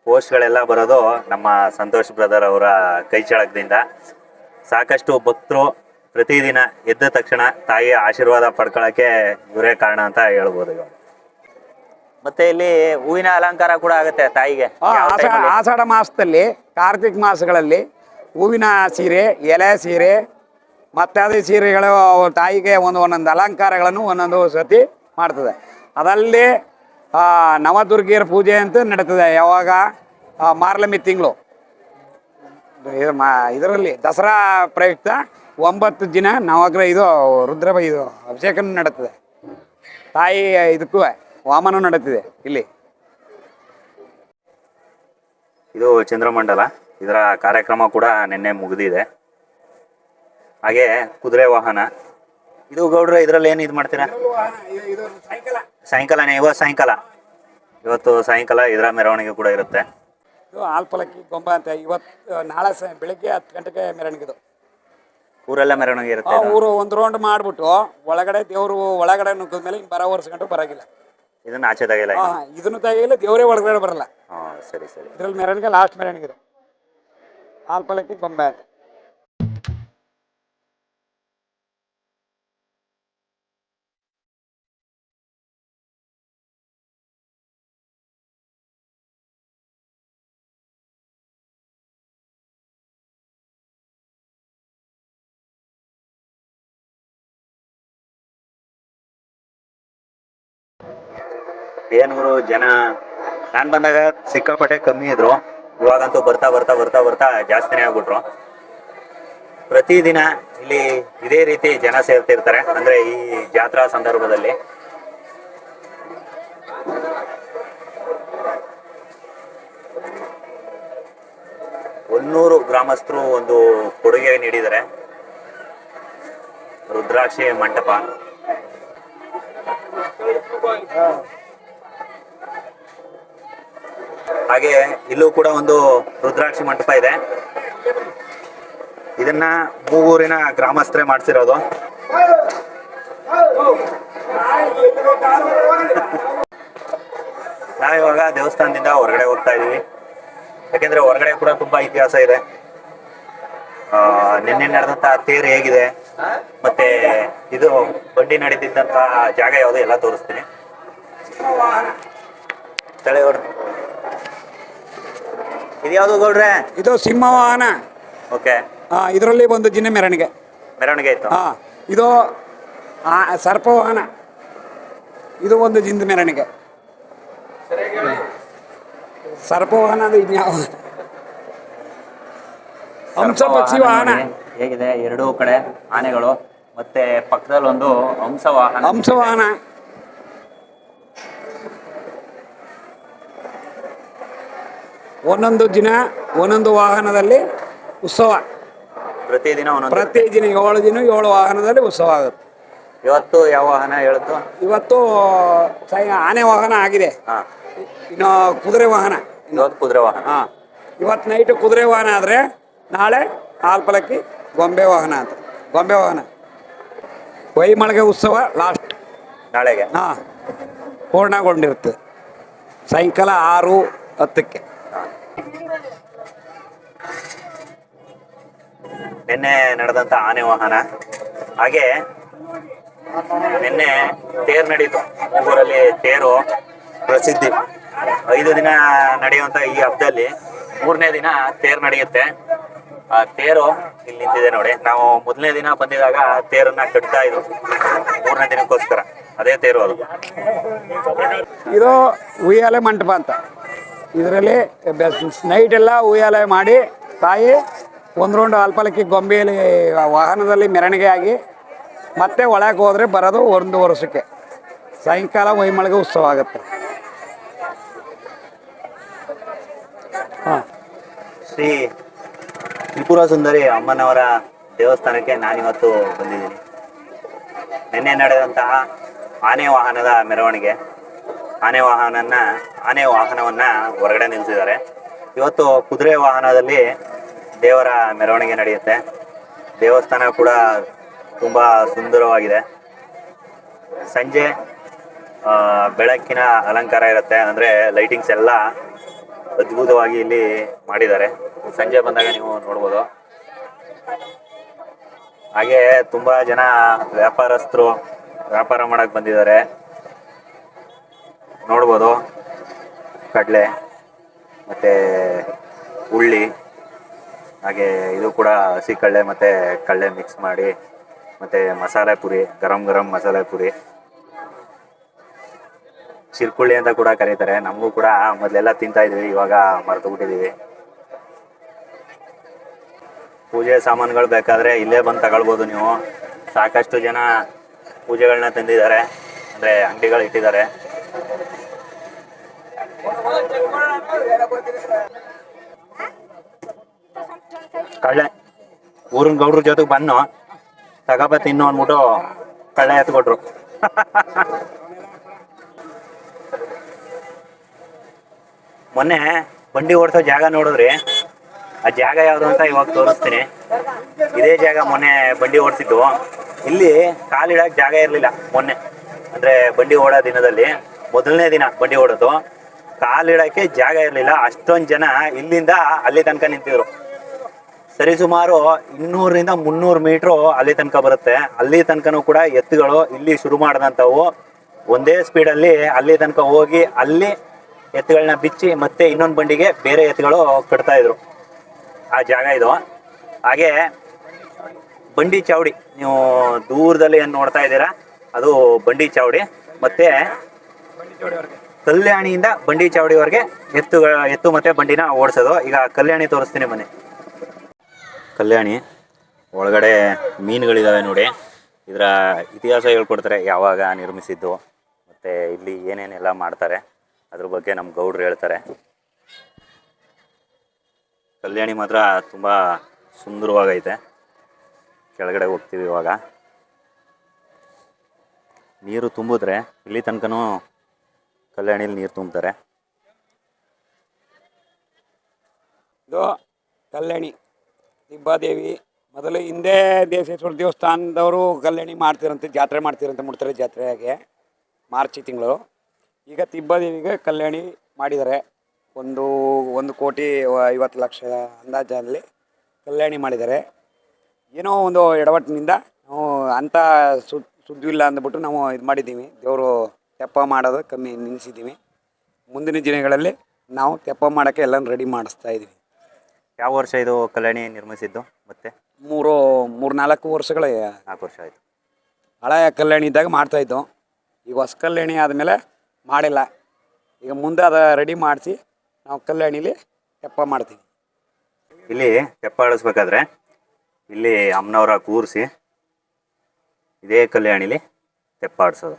ಪೋಸ್ಟ್ಗಳೆಲ್ಲ ಬರೋದು ನಮ್ಮ ಸಂತೋಷ್ ಬ್ರದರ್ ಅವರ ಕೈ ಚಳಕದಿಂದ. ಸಾಕಷ್ಟು ಭಕ್ತರು ಪ್ರತಿದಿನ ಎದ್ದ ತಕ್ಷಣ ತಾಯಿಯ ಆಶೀರ್ವಾದ ಪಡ್ಕೊಳ್ಳೋಕ್ಕೆ ಇವರೇ ಕಾರಣ ಅಂತ ಹೇಳ್ಬೋದು. ಇವಾಗ ಮತ್ತೆ ಇಲ್ಲಿ ಹೂವಿನ ಅಲಂಕಾರ ಕೂಡ ಆಗುತ್ತೆ ತಾಯಿಗೆ. ಆಷಾಢ ಮಾಸದಲ್ಲಿ, ಕಾರ್ತಿಕ್ ಮಾಸಗಳಲ್ಲಿ ಹೂವಿನ ಸೀರೆ, ಎಲೆ ಸೀರೆ, ಮತ್ತಾದ ಸೀರೆಗಳು ತಾಯಿಗೆ ಒಂದೊಂದು ಅಲಂಕಾರಗಳನ್ನು ಒಂದೊಂದು ಸತಿ ಮಾಡ್ತದೆ. ಅದರಲ್ಲಿ ನವದುರ್ಗಿಯರ ಪೂಜೆ ಅಂತ ನಡೀತದೆ. ಯಾವಾಗ? ಮಾರ್ಲಮಿ ತಿಂಗಳು ಇದರಲ್ಲಿ ದಸರಾ ಪ್ರಯುಕ್ತ 9 ದಿನ ನವಗ್ರಹ ಇದು ಇದು ಅಭಿಷೇಕ ನಡೀತದೆ. ತಾಯಿ ಇದಕ್ಕೂ ವಾಮನ ನಡೀತಿದೆ ಇಲ್ಲಿ. ಇದು ಚಂದ್ರಮಂಡಲ, ಇದರ ಕಾರ್ಯಕ್ರಮ ಕೂಡ ನಿನ್ನೆ ಮುಗಿದಿದೆ. ಹಾಗೆ ಕುದುರೆ ವಾಹನ ಇದು ಗೌಡ್ರೆ, ಇದರಲ್ಲಿ ಏನು ಇದು ಮಾಡ್ತೀರಾ? ಸಾಯಂಕಾಲನೇ, ಇವತ್ತು ಸಾಯಂಕಾಲ ಇದರ ಮೆರವಣಿಗೆ ಕೂಡ ಇರುತ್ತೆ. ಇದು ಆಲ್ಪಲಕ್ಕಿ ಗೊಂಬ ಅಂತ. ನಾಳೆ ಬೆಳಿಗ್ಗೆ 10 ಗಂಟೆಗೆ ಮೆರವಣಿಗೆ. ಊರೆಲ್ಲ ಮೆರವಣಿಗೆ ಇರುತ್ತೆ. ಊರು ಒಂದು ರೌಂಡ್ ಮಾಡ್ಬಿಟ್ಟು ಒಳಗಡೆ ದೇವರು ಒಳಗಡೆ ನುಗ್ಗಿದ ಮೇಲೆ ಬರೋ ವರ್ಷ ಗಂಟು ಬರಾಗಿಲ್ಲ. ಇದನ್ನ ಆಚೆ ತೆಗಿಲ್ಲ, ಇದನ್ನು ತೆಗಿಲ್ಲ, ದೇವರೇ ಒಳಗಡೆ ಬರಲ್ಲ. ಸರಿ ಸರಿ. ಇದ್ರಲ್ಲಿ ಮೆರವಣಿಗೆ ಲಾಸ್ಟ್ ಮೆರವಣಿಗೆ ಆಲ್ಪಲಕ್ಕಿ ಗೊಂಬೆ ಅಂತ. ಏನ್ಗುರು ಜನ, ನಾನು ಬಂದಾಗ ಸಿಕ್ಕಾಪಟ್ಟೆ ಕಮ್ಮಿ ಇದ್ರು. ಇವಾಗಂತೂ ಬರ್ತಾ ಬರ್ತಾ ಬರ್ತಾ ಬರ್ತಾ ಜಾಸ್ತಿನೇ ಆಗ್ಬಿಟ್ರು. ಪ್ರತಿದಿನ ಇಲ್ಲಿ ಇದೇ ರೀತಿ ಜನ ಸೇರ್ತಿರ್ತಾರೆ. ಅಂದ್ರೆ ಈ ಜಾತ್ರಾ ಸಂದರ್ಭದಲ್ಲಿ 100 ಗ್ರಾಮಸ್ಥರು ಒಂದು ಕೊಡುಗೆ ನೀಡಿದ್ದಾರೆ. ರುದ್ರಾಕ್ಷಿ ಮಂಟಪ. ಹಾಗೆ ಇಲ್ಲೂ ಕೂಡ ಒಂದು ರುದ್ರಾಕ್ಷಿ ಮಂಟಪ ಇದೆ. ಇದನ್ನ ಮೂಗೂರಿನ ಗ್ರಾಮಸ್ಥರೇ ಮಾಡಿಸಿರೋದು. ನಾವಿವಾಗ ದೇವಸ್ಥಾನದಿಂದ ಹೊರಗಡೆ ಹೋಗ್ತಾ ಇದೀವಿ. ಯಾಕೆಂದ್ರೆ ಹೊರಗಡೆ ಕೂಡ ತುಂಬಾ ಇತಿಹಾಸ ಇದೆ. ನಿನ್ನೆ ನಡೆದಂತ ತೇರು ಹೇಗಿದೆ, ಮತ್ತೆ ಇದು ಬಂಡಿ ನಡೀತಿದ್ದಂತ ಜಾಗ ಯಾವುದು ಎಲ್ಲ ತೋರಿಸ್ತೀನಿ. ಇದು ಯಾವುದು ಗೌಡ್ರೆ? ಇದು ಸಿಂಹವಾಹನ. ಓಕೆ. ಇದರಲ್ಲಿ ಒಂದು ದಿನ ಮೆರವಣಿಗೆ ಇತ್ತು. ಇದು ಸರ್ಪವಾಹನ. ಇದು ಒಂದು ಜಿಂದ ಮೆರವಣಿಗೆ. ಸರ್ಪವಾಹನ ಅದು ಇನ್ಯಾವ? ಹಂಸ ಪಕ್ಷಿ ವಾಹನ ಹೇಗಿದೆ? ಎರಡೂ ಕಡೆ ಆನೆಗಳು, ಮತ್ತೆ ಪಕ್ಕದಲ್ಲಿ ಒಂದು ಹಂಸವಾಹನ. ಒಂದೊಂದು ದಿನ ಒಂದೊಂದು ವಾಹನದಲ್ಲಿ ಉತ್ಸವ. ಪ್ರತಿದಿನ 7 ದಿನ 7 ವಾಹನದಲ್ಲಿ ಉತ್ಸವ ಆಗುತ್ತೆ. ಇವತ್ತು ಯಾವ ವಾಹನ ಹೇಳಿದ್ದು? ಇವತ್ತು ಆನೆ ವಾಹನ ಆಗಿದೆ. ಹಾಂ, ಇನ್ನು ಕುದುರೆ ವಾಹನ. ಇವತ್ತು ಕುದುರೆ ವಾಹನ. ಹಾಂ, ಇವತ್ತು ನೈಟು ಕುದುರೆ ವಾಹನ ಆದರೆ ನಾಳೆ ಆಲ್ಪಲಕ್ಕಿ ಗೊಂಬೆ ವಾಹನ ಅಂತ. ಗೊಂಬೆ ವಾಹನ ವೈಮಳಗೆ ಉತ್ಸವ ಲಾಸ್ಟ್ ನಾಳೆಗೆ. ಹಾಂ, ಪೂರ್ಣಗೊಂಡಿರುತ್ತೆ ಸಾಯಂಕಾಲ 6:10ಕ್ಕೆ. ನಿನ್ನೆ ನಡೆದಂಥ ಆನೆ ವಾಹನ. ಹಾಗೆ ನಿನ್ನೆ ತೇರು ನಡೀತು. ಊರಲ್ಲಿ ತೇರು ಪ್ರಸಿದ್ಧಿ. 5 ದಿನ ನಡೆಯುವಂಥ ಈ ಹಬ್ಬದಲ್ಲಿ 3ನೇ ದಿನ ತೇರು ನಡೆಯುತ್ತೆ. ಆ ತೇರು ಇಲ್ಲಿ ನಿಂತಿದೆ ನೋಡಿ. ನಾವು ಮೊದಲನೇ ದಿನ ಬಂದಿದಾಗ ತೇರನ್ನ ಕಟ್ತಾ ಇದ್ರು, 3ನೇ ದಿನಕ್ಕೋಸ್ಕರ. ಅದೇ ತೇರು ಅದು. ಇದು ಉಯ್ಯಾಲೆ ಮಂಟಪ ಅಂತ. ಇದರಲ್ಲಿ ನೈಟ್ ಎಲ್ಲ ಉಯ್ಯಾಲೆ ಮಾಡಿ ತಾಯಿ ಒಂದು ರೌಂಡ್ ಆಲ್ಪಲಕ್ಕಿ ಗೊಂಬೆಯಲ್ಲಿ ವಾಹನದಲ್ಲಿ ಮೆರವಣಿಗೆ ಆಗಿ ಮತ್ತೆ ಒಳಗೆ ಹೋದರೆ ಬರೋದು 1 ವರ್ಷಕ್ಕೆ. ಸಾಯಂಕಾಲ ವೈಮಳಗೆ ಉತ್ಸವ ಆಗುತ್ತೆ. ಹಾಂ, ಶ್ರೀ ತ್ರಿಪುರ ಸುಂದರಿ ಅಮ್ಮನವರ ದೇವಸ್ಥಾನಕ್ಕೆ ನಾನಿವತ್ತು ಬಂದಿದ್ದೀನಿ. ನಿನ್ನೆ ನಡೆದಂತಹ ಆನೆ ವಾಹನದ ಮೆರವಣಿಗೆ. ಆನೆ ವಾಹನವನ್ನು ಹೊರಗಡೆ ನಿಲ್ಲಿಸಿದ್ದಾರೆ. ಇವತ್ತು ಕುದುರೆ ವಾಹನದಲ್ಲಿ ದೇವರ ಮೆರವಣಿಗೆ ನಡೆಯುತ್ತೆ. ದೇವಸ್ಥಾನ ಕೂಡ ತುಂಬ ಸುಂದರವಾಗಿದೆ. ಸಂಜೆ ಬೆಳಕಿನ ಅಲಂಕಾರ ಇರುತ್ತೆ, ಅಂದರೆ ಲೈಟಿಂಗ್ಸ್ ಎಲ್ಲ ಅದ್ಭುತವಾಗಿ ಇಲ್ಲಿ ಮಾಡಿದ್ದಾರೆ. ಸಂಜೆ ಬಂದಾಗ ನೀವು ನೋಡ್ಬೋದು. ಹಾಗೆ ತುಂಬ ಜನ ವ್ಯಾಪಾರಸ್ಥರು ವ್ಯಾಪಾರ ಮಾಡಕ್ಕೆ ಬಂದಿದ್ದಾರೆ. ನೋಡ್ಬೋದು, ಕಡಲೆ ಮತ್ತು ಉಳ್ಳಿ, ಹಾಗೆ ಇದು ಕೂಡ ಹಸಿ ಕಡಲೆ ಮತ್ತು ಕಡಲೆ ಮಿಕ್ಸ್ ಮಾಡಿ, ಮತ್ತು ಮಸಾಲೆ ಪುರಿ, ಗರಂ ಮಸಾಲೆ ಪುರಿ, ಶಿರ್ಕುಳ್ಳಿ ಅಂತ ಕೂಡ ಕರೀತಾರೆ. ನಮಗೂ ಕೂಡ ಮೊದಲೆಲ್ಲ ತಿಂತಾ ಇದ್ವಿ, ಇವಾಗ ಮರೆತು ಬಿಟ್ಟಿದ್ದೀವಿ. ಪೂಜೆ ಸಾಮಾನುಗಳು ಬೇಕಾದರೆ ಇಲ್ಲೇ ಬಂದು ತಗೊಳ್ಬೋದು ನೀವು. ಸಾಕಷ್ಟು ಜನ ಪೂಜೆಗಳನ್ನ ತಂದಿದ್ದಾರೆ, ಅಂದರೆ ಅಂಗಡಿಗಳು ಇಟ್ಟಿದ್ದಾರೆ. ಕಳ್ಳೆ ಊರಿನ ಗೌಡ್ರ ಜೊತೆಗೆ ಬನ್ನು ತಗೋಬ ತಿನ್ನು ಅಂದ್ಬಿಟ್ಟು ಕಳ್ಳೆ ಎತ್ಕೊಟ್ರು. ಮೊನ್ನೆ ಬಂಡಿ ಓಡಿಸೋ ಜಾಗ ನೋಡಿದ್ರಿ? ಆ ಜಾಗ ಯಾವುದು ಅಂತ ಇವಾಗ ತೋರಿಸ್ತೀನಿ. ಇದೇ ಜಾಗ ಮೊನ್ನೆ ಬಂಡಿ ಓಡಿಸಿದ್ದು. ಇಲ್ಲಿ ಕಾಲಿಡಕ್ಕೆ ಜಾಗ ಇರಲಿಲ್ಲ ಮೊನ್ನೆ, ಅಂದರೆ ಬಂಡಿ ಓಡೋ ದಿನದಲ್ಲಿ. ಮೊದಲನೇ ದಿನ ಬಂಡಿ ಓಡೋದು, ಕಾಲಿಡಕ್ಕೆ ಜಾಗ ಇರಲಿಲ್ಲ. ಅಷ್ಟೊಂದು ಜನ ಇಲ್ಲಿಂದ ಅಲ್ಲಿ ತನಕ ನಿಂತಿದ್ರು. ಸರಿಸುಮಾರು 200ರಿಂದ 300 ಮೀಟ್ರು ಅಲ್ಲಿ ತನಕ ಬರುತ್ತೆ. ಅಲ್ಲಿ ತನಕನೂ ಕೂಡ ಎತ್ತುಗಳು ಇಲ್ಲಿ ಶುರು ಮಾಡಿದಂಥವು ಒಂದೇ ಸ್ಪೀಡಲ್ಲಿ ಅಲ್ಲಿ ತನಕ ಹೋಗಿ ಅಲ್ಲಿ ಎತ್ತುಗಳನ್ನ ಬಿಚ್ಚಿ ಮತ್ತೆ ಇನ್ನೊಂದು ಬಂಡಿಗೆ ಬೇರೆ ಎತ್ತುಗಳು ಕಟ್ತಾ ಇದ್ರು. ಆ ಜಾಗ ಇದು. ಹಾಗೆ ಬಂಡಿ ಚಾವಡಿ, ನೀವು ದೂರದಲ್ಲಿ ಏನು ನೋಡ್ತಾ ಇದ್ದೀರಾ ಅದು ಬಂಡಿ ಚಾವಡಿ. ಮತ್ತೆ ಕಲ್ಯಾಣಿಯಿಂದ ಬಂಡಿ ಚಾವಡಿವರೆಗೆ ಎತ್ತು ಮತ್ತೆ ಬಂಡಿನ ಓಡಿಸೋದು. ಈಗ ಕಲ್ಯಾಣಿ ತೋರಿಸ್ತೀನಿ ಬನ್ನಿ. ಕಲ್ಯಾಣಿ ಒಳಗಡೆ ಮೀನುಗಳಿದ್ದಾವೆ ನೋಡಿ. ಇದರ ಇತಿಹಾಸ ಹೇಳ್ಕೊಡ್ತಾರೆ, ಯಾವಾಗ ನಿರ್ಮಿಸಿದ್ದು ಮತ್ತು ಇಲ್ಲಿ ಏನೇನೆಲ್ಲ ಮಾಡ್ತಾರೆ ಅದ್ರ ಬಗ್ಗೆ ನಮ್ಮ ಗೌಡ್ರು ಹೇಳ್ತಾರೆ. ಕಲ್ಯಾಣಿ ಮಾತ್ರ ತುಂಬ ಸುಂದರವಾಗೈತೆ. ಕೆಳಗಡೆ ಹೋಗ್ತೀವಿ ಇವಾಗ. ನೀರು ತುಂಬಿದ್ರೆ ಇಲ್ಲಿ ತನಕನೂ ಕಲ್ಯಾಣಿಲಿ ನೀರು ತುಂಬ್ತಾರೆ. ಇದು ಕಲ್ಯಾಣಿ ತಿಬ್ಬಾದೇವಿ. ಮೊದಲು ಹಿಂದೆ ದೇವೇಶ್ವರ ದೇವಸ್ಥಾನದವರು ಕಲ್ಯಾಣಿ ಮಾಡ್ತಿರಂತೆ, ಜಾತ್ರೆ ಮಾಡ್ತಿರಂತೆ, ಮುಡ್ತಾರೆ ಜಾತ್ರೆಗೆ ಮಾರ್ಚ್ ತಿಂಗಳು. ಈಗ ತಿಬ್ಬಾದೇವಿಗೆ ಕಲ್ಯಾಣಿ ಮಾಡಿದ್ದಾರೆ. 1,50,00,000 ಅಂದಾಜಲ್ಲಿ ಕಲ್ಯಾಣಿ ಮಾಡಿದ್ದಾರೆ. ಏನೋ ಒಂದು ಎಡವಟ್ಟಿನಿಂದ ನಾವು ಅಂಥ ಸುದ್ದಿಲ್ಲ ಅಂದ್ಬಿಟ್ಟು ನಾವು ಇದು ಮಾಡಿದ್ದೀವಿ. ದೇವರು ತೆಪ್ಪ ಮಾಡೋದು ಕಮ್ಮಿ ನಿಲ್ಲಿಸಿದ್ದೀವಿ. ಮುಂದಿನ ದಿನಗಳಲ್ಲಿ ನಾವು ತೆಪ್ಪ ಮಾಡೋಕ್ಕೆ ಎಲ್ಲ ರೆಡಿ ಮಾಡಿಸ್ತಾ ಇದ್ದೀವಿ. ಯಾವ ವರ್ಷ ಇದು ಕಲ್ಯಾಣಿ ನಿರ್ಮಿಸಿದ್ದು? ಮತ್ತೆ 3-4 ವರ್ಷಗಳ 4 ವರ್ಷ ಆಯಿತು. ಹಳೆಯ ಕಲ್ಯಾಣಿ ಇದ್ದಾಗ ಮಾಡ್ತಾಯಿದ್ದು. ಈಗ ಹೊಸ ಕಲ್ಯಾಣಿ ಆದಮೇಲೆ ಮಾಡಿಲ್ಲ. ಈಗ ಮುಂದೆ ಅದು ರೆಡಿ ಮಾಡಿಸಿ ನಾವು ಕಲ್ಯಾಣಿಲಿ ತೆಪ್ಪ ಮಾಡ್ತೀವಿ. ಇಲ್ಲಿ ತೆಪ್ಪ ಆಡಿಸ್ಬೇಕಾದ್ರೆ ಇಲ್ಲಿ ಅಮ್ಮನವರ ಕೂರಿಸಿ ಇದೇ ಕಲ್ಯಾಣಿಲಿ ತೆಪ್ಪ ಆಡಿಸೋದು.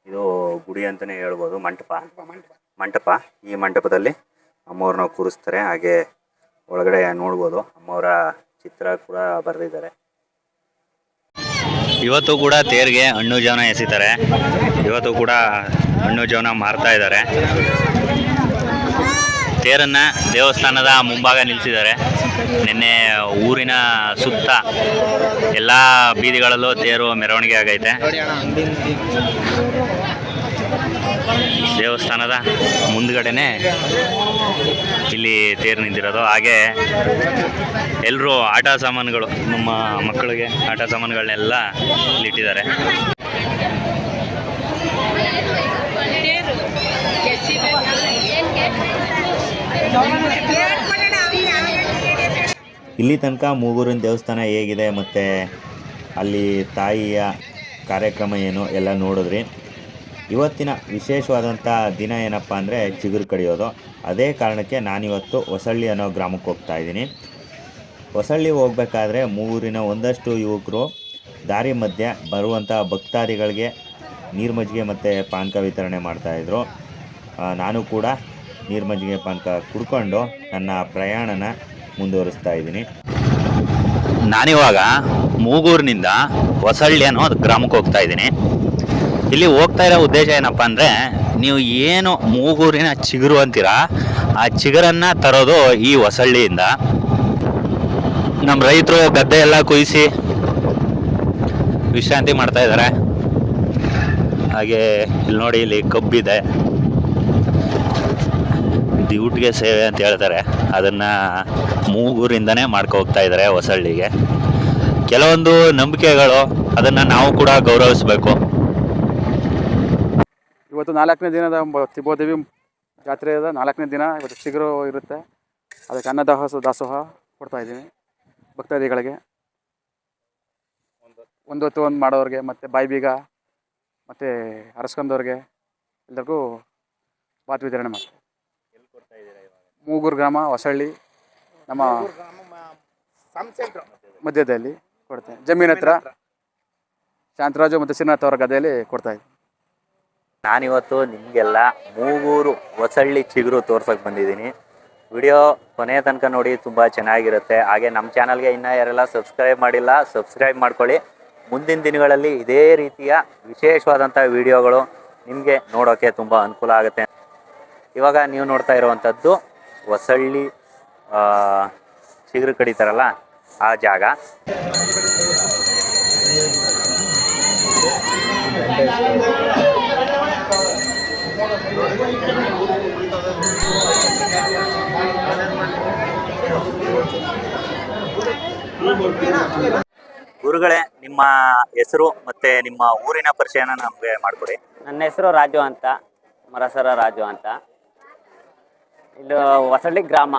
ಇದು ಗುಡಿ ಅಂತಲೇ ಹೇಳ್ಬೋದು, ಮಂಟಪ. ಈ ಮಂಟಪದಲ್ಲಿ ಅಮ್ಮವ್ರನ್ನ ಕೂರಿಸ್ತಾರೆ. ಹಾಗೆ ಒಳಗಡೆ ನೋಡ್ಬೋದು ಅಮ್ಮವರ ಚಿತ್ರ ಕೂಡ ಬರೆದಿದ್ದಾರೆ. ಇವತ್ತು ಕೂಡ ತೇರಿಗೆ ಹಣ್ಣು ಜವನ ಎಸಿತಾರೆ. ಇವತ್ತು ಕೂಡ ಹಣ್ಣು ಜವನ ಮಾರ್ತಾ ಇದ್ದಾರೆ. ತೇರನ್ನು ದೇವಸ್ಥಾನದ ಮುಂಭಾಗ ನಿಲ್ಲಿಸಿದ್ದಾರೆ. ನಿನ್ನೆ ಊರಿನ ಸುತ್ತ ಎಲ್ಲ ಬೀದಿಗಳಲ್ಲೂ ತೇರು ಮೆರವಣಿಗೆ ಆಗೈತೆ. ದೇವಸ್ಥಾನದ ಮುಂದ್ಗಡೆನೆ ಇಲ್ಲಿ ತೇರು ನಿಂತಿರೋದು. ಹಾಗೆ ಎಲ್ಲರೂ ಆಟ ಸಾಮಾನುಗಳು, ನಮ್ಮ ಮಕ್ಕಳಿಗೆ ಆಟ ಸಾಮಾನುಗಳನ್ನೆಲ್ಲ ಇಲ್ಲಿಟ್ಟಿದ್ದಾರೆ. ಇಲ್ಲಿ ತನಕ ಮೂಗೂರಿನ ದೇವಸ್ಥಾನ ಹೇಗಿದೆ ಮತ್ತು ಅಲ್ಲಿ ತಾಯಿಯ ಕಾರ್ಯಕ್ರಮ ಏನು ಎಲ್ಲ ನೋಡಿದ್ರಿ. ಇವತ್ತಿನ ವಿಶೇಷವಾದಂಥ ದಿನ ಏನಪ್ಪ ಅಂದರೆ ಚಿಗುರು ಕಡಿಯೋದು. ಅದೇ ಕಾರಣಕ್ಕೆ ನಾನಿವತ್ತು ಹೊಸಳ್ಳಿ ಅನ್ನೋ ಗ್ರಾಮಕ್ಕೆ ಹೋಗ್ತಾ ಇದ್ದೀನಿ. ಹೊಸಳ್ಳಿ ಹೋಗ್ಬೇಕಾದ್ರೆ ಮೂಗೂರಿನ ಒಂದಷ್ಟು ಯುವಕರು ದಾರಿ ಮಧ್ಯೆ ಬರುವಂಥ ಭಕ್ತಾದಿಗಳಿಗೆ ನೀರು ಮಜ್ಜಿಗೆ ಮತ್ತು ಪಾನಕ ವಿತರಣೆ ಮಾಡ್ತಾಯಿದ್ರು. ನಾನು ಕೂಡ ನೀರು ಮಜ್ಜಿಗೆ ಪಾನಕ ಕುಡ್ಕೊಂಡು ನನ್ನ ಪ್ರಯಾಣನ ಮುಂದುವರಿಸ್ತಾ ಇದ್ದೀನಿ. ನಾನಿವಾಗ ಮೂಗೂರಿನಿಂದ ಹೊಸಳ್ಳಿ ಅನ್ನೋ ಗ್ರಾಮಕ್ಕೆ ಹೋಗ್ತಾ ಇದ್ದೀನಿ. ಇಲ್ಲಿ ಹೋಗ್ತಾ ಇರೋ ಉದ್ದೇಶ ಏನಪ್ಪ ಅಂದರೆ, ನೀವು ಏನು ಮೂಗೂರಿನ ಚಿಗುರು ಅಂತೀರಾ, ಆ ಚಿಗುರನ್ನು ತರೋದು ಈ ಹೊಸಳ್ಳಿಯಿಂದ. ನಮ್ಮ ರೈತರು ಗದ್ದೆ ಎಲ್ಲ ಕುಯ್ಸಿ ವಿಶ್ರಾಂತಿ ಮಾಡ್ತಾ ಇದ್ದಾರೆ. ಹಾಗೆ ಇಲ್ಲಿ ನೋಡಿ, ಇಲ್ಲಿ ಕಬ್ಬಿದೆ, ದಿವುಟಿಗೆ ಸೇವೆ ಅಂತ ಹೇಳ್ತಾರೆ. ಅದನ್ನು ಮೂಗೂರಿಂದನೇ ಮಾಡ್ಕೊ ಹೋಗ್ತಾ ಇದ್ದಾರೆ ಹೊಸಳ್ಳಿಗೆ. ಕೆಲವೊಂದು ನಂಬಿಕೆಗಳು, ಅದನ್ನು ನಾವು ಕೂಡ ಗೌರವಿಸಬೇಕು. ಇವತ್ತು 4ನೇ ದಿನದ ತಿಬೋದೇವಿ ಜಾತ್ರೆಯ 4ನೇ ದಿನ. ಇವತ್ತು ಚಿಗುರು ಇರುತ್ತೆ. ಅದಕ್ಕೆ ದಾಸೋಹ ಕೊಡ್ತಾ ಇದ್ದೀವಿ ಭಕ್ತಾದಿಗಳಿಗೆ. ಒಂದು ಹೊತ್ತು ಒಂದು ಮಾಡೋರಿಗೆ, ಮತ್ತು ಬಾಯಿ ಬೀಗ ಮತ್ತು ಹರಸ್ಕೊಂಡವ್ರಿಗೆ ಎಲ್ಲರಿಗೂ ಬಾತ್ ವಿತರಣೆ ಮಾಡ್ತೀವಿ. ಮೂಗೂರು ಗ್ರಾಮ ಹೊಸಳ್ಳಿ ನಮ್ಮ ಮಧ್ಯದಲ್ಲಿ ಕೊಡ್ತೇವೆ. ಜಮೀನ್ ಹತ್ರ ಶಾಂತರಾಜು ಮತ್ತು ಶ್ರೀನಾಥ್ ಅವರ ಗದ್ದೆಯಲ್ಲಿ ಕೊಡ್ತಾಯಿದ್ವಿ. ನಾನಿವತ್ತು ನಿಮಗೆಲ್ಲ ಮೂಗೂರು ಹೊಸಳ್ಳಿ ಚಿಗುರು ತೋರ್ಸೋಕೆ ಬಂದಿದ್ದೀನಿ. ವಿಡಿಯೋ ಕೊನೆಯ ತನಕ ನೋಡಿ, ತುಂಬ ಚೆನ್ನಾಗಿರುತ್ತೆ. ಹಾಗೆ ನಮ್ಮ ಚಾನಲ್ಗೆ ಇನ್ನೂ ಯಾರೆಲ್ಲ ಸಬ್ಸ್ಕ್ರೈಬ್ ಮಾಡಿಲ್ಲ, ಸಬ್ಸ್ಕ್ರೈಬ್ ಮಾಡ್ಕೊಳ್ಳಿ. ಮುಂದಿನ ದಿನಗಳಲ್ಲಿ ಇದೇ ರೀತಿಯ ವಿಶೇಷವಾದಂಥ ವಿಡಿಯೋಗಳು ನಿಮಗೆ ನೋಡೋಕ್ಕೆ ತುಂಬ ಅನುಕೂಲ ಆಗುತ್ತೆ. ಇವಾಗ ನೀವು ನೋಡ್ತಾ ಇರುವಂಥದ್ದು ಹೊಸಳ್ಳಿ ಚಿಗುರು ಕಡಿತಾರಲ್ಲ ಆ ಜಾಗ. ಗುರುಗಳೇ, ನಿಮ್ಮ ಹೆಸರು ಮತ್ತು ನಿಮ್ಮ ಊರಿನ ಪರಿಚಯನ ನಮಗೆ ಮಾಡಿಕೊಡಿ. ನನ್ನ ಹೆಸರು ರಾಜು ಅಂತ, ಮರಸರ ರಾಜು ಅಂತ. ಇದು ಹೊಸಳ್ಳಿ ಗ್ರಾಮ,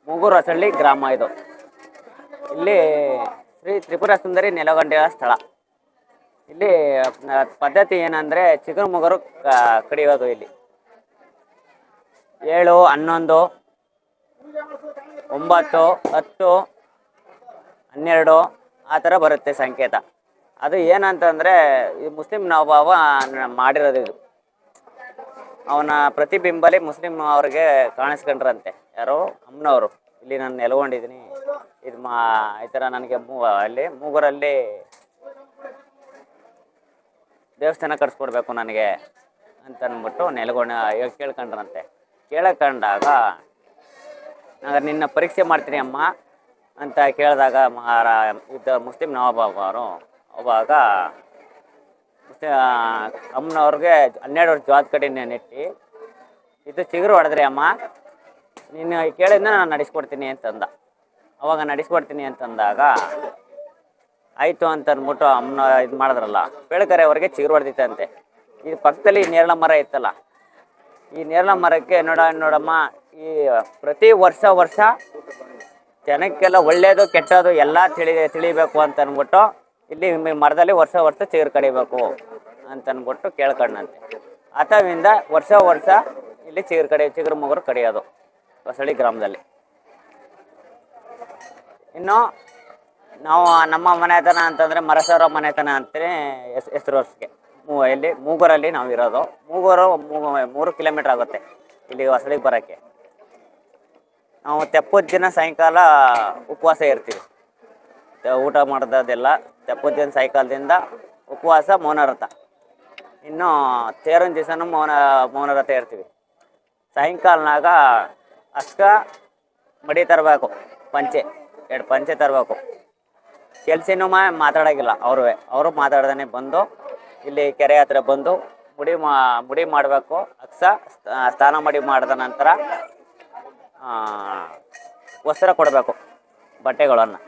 ಮೂಗೂರು ಹೊಸಳ್ಳಿ ಗ್ರಾಮ. ಇದು ಇಲ್ಲಿ ಶ್ರೀ ತ್ರಿಪುರ ಸುಂದರಿ ನೆಲಗೊಂಡ ಸ್ಥಳ. ಇಲ್ಲಿ ಪದ್ಧತಿ ಏನಂದರೆ ಚಿಗುರು ಮುಗುರು ಕಡಿಯೋದು. ಇಲ್ಲಿ 7, 11, 9, 10, 12 ಆ ಥರ ಬರುತ್ತೆ ಸಂಕೇತ. ಅದು ಏನಂತಂದರೆ ಈ ಮುಸ್ಲಿಂ ನವಾಬ ಮಾಡಿರೋದು. ಇದು ಅವನ ಪ್ರತಿಬಿಂಬಲಿ ಮುಸ್ಲಿಂ ಅವ್ರಿಗೆ ಕಾಣಿಸ್ಕೊಂಡ್ರಂತೆ. ಯಾರೋ ಅಮ್ಮನವರು. ಇಲ್ಲಿ ನಾನು ನೆಲಗೊಂಡಿದ್ದೀನಿ. ಇದು ಈ ಥರ ನನಗೆ ಅಲ್ಲಿ ಮೂಗೂರಲ್ಲಿ ದೇವಸ್ಥಾನ ಕಟ್ಸ್ಕೊಡ್ಬೇಕು ನನಗೆ ಅಂತ ಅಂದ್ಬಿಟ್ಟು ಕೇಳ್ಕೊಂಡ್ರಂತೆ. ಕೇಳ್ಕೊಂಡಾಗ ನಾನು ನಿನ್ನ ಪರೀಕ್ಷೆ ಮಾಡ್ತೀನಿ ಅಮ್ಮ ಅಂತ ಕೇಳಿದಾಗ ಮುಸ್ಲಿಂ ನವಾಬ್ ಅವರು ಅವಾಗ ಅಮ್ಮನವ್ರಿಗೆ 12 ವರ್ಷ ಜವಾದ್ ಕಡಿನ ನೆಟ್ಟಿ, ಇದು ಚಿಗುರು ಹೊಡೆದ್ರಿ ಅಮ್ಮ, ನೀನು ಕೇಳಿದ್ನ ನಾನು ನಡೆಸ್ಕೊಡ್ತೀನಿ ಅಂತಂದ. ಅವಾಗ ನಡೆಸ್ಕೊಡ್ತೀನಿ ಅಂತಂದಾಗ ಆಯಿತು ಅಂತ ಅಂದ್ಬಿಟ್ಟು ಅಮ್ಮನ ಇದು ಮಾಡಿದ್ರಲ್ಲ, ಬೆಳಕರೆ ಅವ್ರಿಗೆ ಚಿಗುರು ಹೊಡೆದಿತ್ತಂತೆ. ಇದು ಪಕ್ಕದಲ್ಲಿ ನೇರಳ ಮರ ಇತ್ತಲ್ಲ, ಈ ನೇರಳ ಮರಕ್ಕೆ ನೋಡಮ್ಮ, ಈ ಪ್ರತಿ ವರ್ಷ ಜನಕ್ಕೆಲ್ಲ ಒಳ್ಳೆಯದು ಕೆಟ್ಟದು ಎಲ್ಲ ತಿಳಿಬೇಕು ಅಂತ ಅಂದ್ಬಿಟ್ಟು ಇಲ್ಲಿ ಮರದಲ್ಲಿ ವರ್ಷ ಚಿಗುರು ಕಡಿಬೇಕು ಅಂತ ಅಂದ್ಬಿಟ್ಟು ಕೇಳ್ಕೊಂಡಂತೆ. ಅಥವಿಂದ ವರ್ಷ ಇಲ್ಲಿ ಚಿಗುರು ಮುಗುರು ಕಡಿಯೋದು ಹೊಸಳ್ಳಿ ಗ್ರಾಮದಲ್ಲಿ. ಇನ್ನು ನಾವು ನಮ್ಮ ಮನೆತನ ಅಂತಂದರೆ ಮರಸರ ಮನೆತನ ಅಂತಲೇ ಹೆಸರು ವರ್ಷಕ್ಕೆ. ಇಲ್ಲಿ ಮೂಗೂರಲ್ಲಿ ನಾವು ಇರೋದು. ಮೂಗೂರು 3 ಕಿಲೋಮೀಟ್ರ್ ಆಗುತ್ತೆ ಇಲ್ಲಿ ಹೊಸಳ್ಳಿಗೆ ಬರೋಕ್ಕೆ. ನಾವು ತೆಪ್ಪದ ದಿನ ಸಾಯಂಕಾಲ ಉಪವಾಸ ಇರ್ತೀವಿ. ಊಟ ಮಾಡೋದೆಲ್ಲ ತೆಪ್ಪದ ಸಾಯಂಕಾಲದಿಂದ ಉಪವಾಸ ಮೌನವ್ರತ. ಇನ್ನು ತೇರಿನ ದಿವಸನೂ ಮೌನವ್ರತ ಇರ್ತೀವಿ. ಸಾಯಂಕಾಲನಾಗ ಅಷ್ಟ ಮಡಿ ತರಬೇಕು, ಪಂಚೆ 2 ಪಂಚೆ ತರಬೇಕು. ಕೆಲ್ಸಿನೂ ಮಾತಾಡೋಂಗಿಲ್ಲ ಅವರು ಮಾತಾಡ್ದೇ ಬಂದು ಇಲ್ಲಿ ಕೆರೆ ಹತ್ರ ಬಂದು ಮುಡಿ ಮಾಡಬೇಕು. ಸ್ನಾನ ಮಾಡಿದ ನಂತರ ವಸ್ತ್ರ ಕೊಡಬೇಕು, ಬಟ್ಟೆಗಳನ್ನು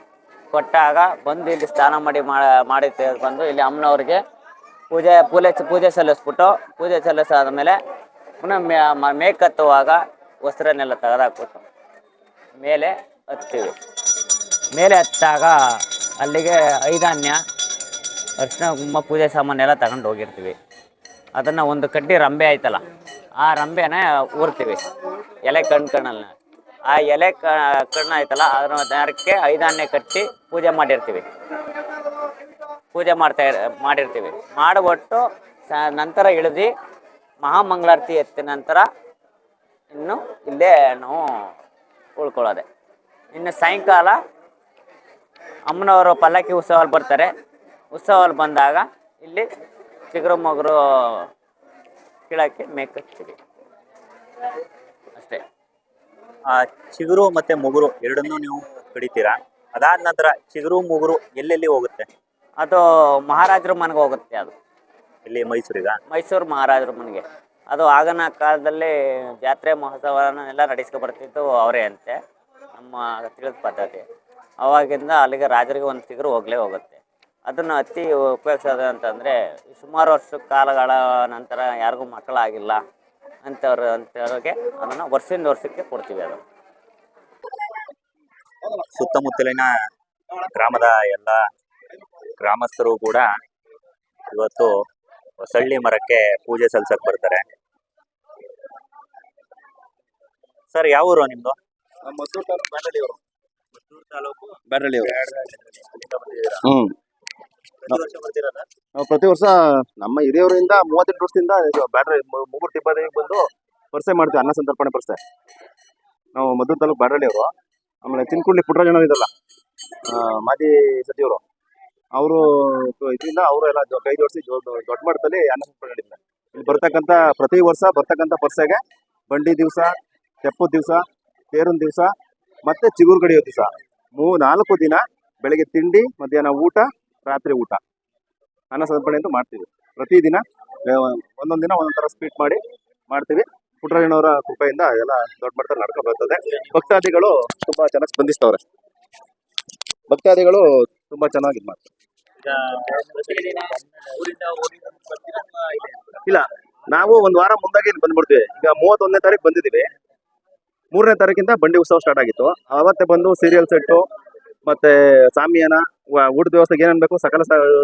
ಕೊಟ್ಟಾಗ ಬಂದು ಇಲ್ಲಿ ಸ್ನಾನ ಮಾಡಿ ಬಂದು ಇಲ್ಲಿ ಅಮ್ಮನವ್ರಿಗೆ ಪೂಜೆ ಸಲ್ಲಿಸಾದ್ಮೇಲೆ ಪುನಃ ಮೇಕತ್ತುವಾಗ ವಸ್ತ್ರನೆಲ್ಲ ತೆಗೆದಾಕ್ಬಿಟ್ಟು ಮೇಲೆ ಹತ್ತೀವಿ. ಮೇಲೆ ಹತ್ತಾಗ ಅಲ್ಲಿಗೆ ಐದಾನ್ಯ ಅರ್ಶಿನ ಕುಂಕುಮ ಪೂಜೆ ಸಾಮಾನೆಲ್ಲ ತಗೊಂಡು ಹೋಗಿರ್ತೀವಿ. ಅದನ್ನು ಒಂದು ಕಡ್ಡಿ ರಂಬೆ ಆಯ್ತಲ್ಲ, ಆ ರಂಬೆನ ಊರ್ತೀವಿ ಎಲೆ ಕಣ್ಣಲ್ಲಿ. ಆ ಎಲೆ ಕಣ್ಣು ಆಯ್ತಲ್ಲ, ಅದರ ದಾರಕ್ಕೆ ಐದಾನ್ಯ ಕಟ್ಟಿ ಪೂಜೆ ಮಾಡಿರ್ತೀವಿ. ಮಾಡಿರ್ತೀವಿ. ಮಾಡಿಬಿಟ್ಟು ನಂತರ ಇಳಿದು ಮಹಾಮಂಗಳಾರತಿ ಎತ್ತಿದ ನಂತರ ಇನ್ನು ಇಲ್ಲೇ ನಾವು ಉಳ್ಕೊಳ್ಳೋದೆ. ಇನ್ನು ಸಾಯಂಕಾಲ ಅಮ್ಮನವರು ಪಲ್ಲಕ್ಕಿ ಉತ್ಸವಲ್ಲಿ ಬರ್ತಾರೆ. ಉತ್ಸವಲ್ಲಿ ಬಂದಾಗ ಇಲ್ಲಿ ಚಿಗುರು ಮೊಗರು ಕೀಳಕ್ಕೆ ಮೇಕತ್ತೀವಿ ಅಷ್ಟೇ. ಚಿಗುರು ಮತ್ತೆ ಮುಗುರು ಎರಡನ್ನೂ ನೀವು ಕಡಿತೀರಾ? ಅದಾದ ನಂತರ ಚಿಗುರು ಮುಗುರು ಎಲ್ಲೆಲ್ಲಿ ಹೋಗುತ್ತೆ? ಅದು ಮಹಾರಾಜರ ಮನೆಗೆ ಹೋಗುತ್ತೆ. ಅದು ಇಲ್ಲಿ ಮೈಸೂರು ಮಹಾರಾಜರ ಮನೆಗೆ. ಅದು ಆಗಿನ ಕಾಲದಲ್ಲಿ ಜಾತ್ರೆ ಮಹೋತ್ಸವನೆಲ್ಲ ನಡೆಸ್ಕೊ ಬರ್ತಿದ್ದು ಅವರೇ ಅಂತೆ, ನಮ್ಮ ತಿಳಿದ ಪದ್ಧತಿ. ಅವಾಗಿಂದ ಅಲ್ಲಿಗೆ ರಾಜರಿಗೆ ಒಂದು ಚಿಗುರು ಹೋಗುತ್ತೆ. ಅದನ್ನು ಅತಿ ಉಪಯೋಗಿಸೋದು ಅಂತಂದರೆ ಸುಮಾರು ಕಾಲಗಳ ನಂತರ ಯಾರಿಗೂ ಮಕ್ಕಳಾಗಿಲ್ಲ ಅಂಥವ್ರಿಗೆ ಅದನ್ನು ವರ್ಷಕ್ಕೆ ಕೊಡ್ತೀವಿ. ಅದು ಸುತ್ತಮುತ್ತಲಿನ ಗ್ರಾಮದ ಎಲ್ಲ ಗ್ರಾಮಸ್ಥರು ಕೂಡ ಇವತ್ತು ಹೊಸಳ್ಳಿ ಮರಕ್ಕೆ ಪೂಜೆ ಸಲ್ಲಿಸಕ್ ಬರ್ತಾರೆ. ಸರ್, ಯಾವ ಊರು ನಿಮ್ದು? ಮದ್ದೂರು ತಾಲೂಕು ಬ್ಯಾಡಳ್ಳಿ ಅವರು. ನಾವು ಪ್ರತಿ ವರ್ಷ ನಮ್ಮ ಹಿರಿಯವರಿಂದ 38 ವರ್ಷದಿಂದ ಬ್ಯಾಡ್ರಿ ಮುಗುರು ತಿಬ್ಬದೇವಿಗೆ ಬಂದು ಪರಿಸೆ ಮಾಡ್ತೀವಿ, ಅನ್ನ ಸಂತರ್ಪಣೆ ಪರಿಸೆ. ನಾವು ಮದ್ದೂರು ತಾಲೂಕು ಬ್ಯಾಡಳ್ಳಿ ಅವರು. ಆಮೇಲೆ ಚಿನ್ಕುಂಡ್ಲಿ ಪುಟ್ಟರಾಜಣ್ಣ ಇದಲ್ಲ, ಮಾಜಿ ಸಚಿವರು, ಅವರು ಇದರಿಂದ ಅವರು ಎಲ್ಲ ಕೈ ಜೋಡಿಸಿ ದೊಡ್ಡ ಮಟ್ಟದಲ್ಲಿ ಅನ್ನ ಸಂತರ್ಪಣೆ ನಡೆದಿದ್ದಾರೆ. ಇಲ್ಲಿ ಬರ್ತಕ್ಕಂಥ ಪ್ರತಿ ವರ್ಷ ಬರ್ತಕ್ಕಂಥ ಪರಿಸೆಗೆ ಬಂಡಿ ದಿವಸ, ತೆಪ್ಪದ ದಿವಸ, ತೇರಿನ ದಿವಸ ಮತ್ತೆ ಚಿಗುರು ಕಡಿಯೋ ದಿವಸ 4 ದಿನ ಬೆಳಗ್ಗೆ ತಿಂಡಿ, ಮಧ್ಯಾಹ್ನ ಊಟ, ರಾತ್ರಿ ಊಟ, ಅನ್ನ ಸಂತರ್ಪಣೆ ಅಂತ ಮಾಡ್ತೀವಿ. ಪ್ರತಿದಿನ ಒಂದೊಂದು ದಿನ ಒಂದೊಂದು ಥರ ಸ್ವೀಟ್ ಮಾಡ್ತೀವಿ. ಪುಟ್ಟರಾಜಣ್ಣವರ ಕೃಪೆಯಿಂದ ಎಲ್ಲ ದೊಡ್ಡ ಮಟ್ಟದಲ್ಲಿ ನಡ್ಕೊಂಡು ಬರ್ತದೆ. ಭಕ್ತಾದಿಗಳು ತುಂಬಾ ಚೆನ್ನಾಗಿ ಸ್ಪಂದಿಸ್ತವ್ರೆ. ಭಕ್ತಾದಿಗಳು ತುಂಬಾ ಚೆನ್ನಾಗಿ ಮಾಡ್ತಾರೆ. ಇಲ್ಲ, ನಾವು ಒಂದು ವಾರ ಮುಂದಾಗಿ ಬಂದ್ಬಿಡ್ತೀವಿ. ಈಗ 31ನೇ ತಾರೀಕು ಬಂದಿದ್ದೀವಿ. 3ನೇ ತಾರೀಕಿಂದ ಬಂಡಿ ಉತ್ಸವ ಸ್ಟಾರ್ಟ್ ಆಗಿತ್ತು. ಅವತ್ತೇ ಬಂದು ಸೀರಿಯಲ್ ಸೆಟ್ಟು ಮತ್ತೆ ಸಾಮಿಯಾನ, ಊಟದ ವ್ಯವಸ್ಥೆಗೆ ಏನೇನು ಬೇಕು ಸಕಲ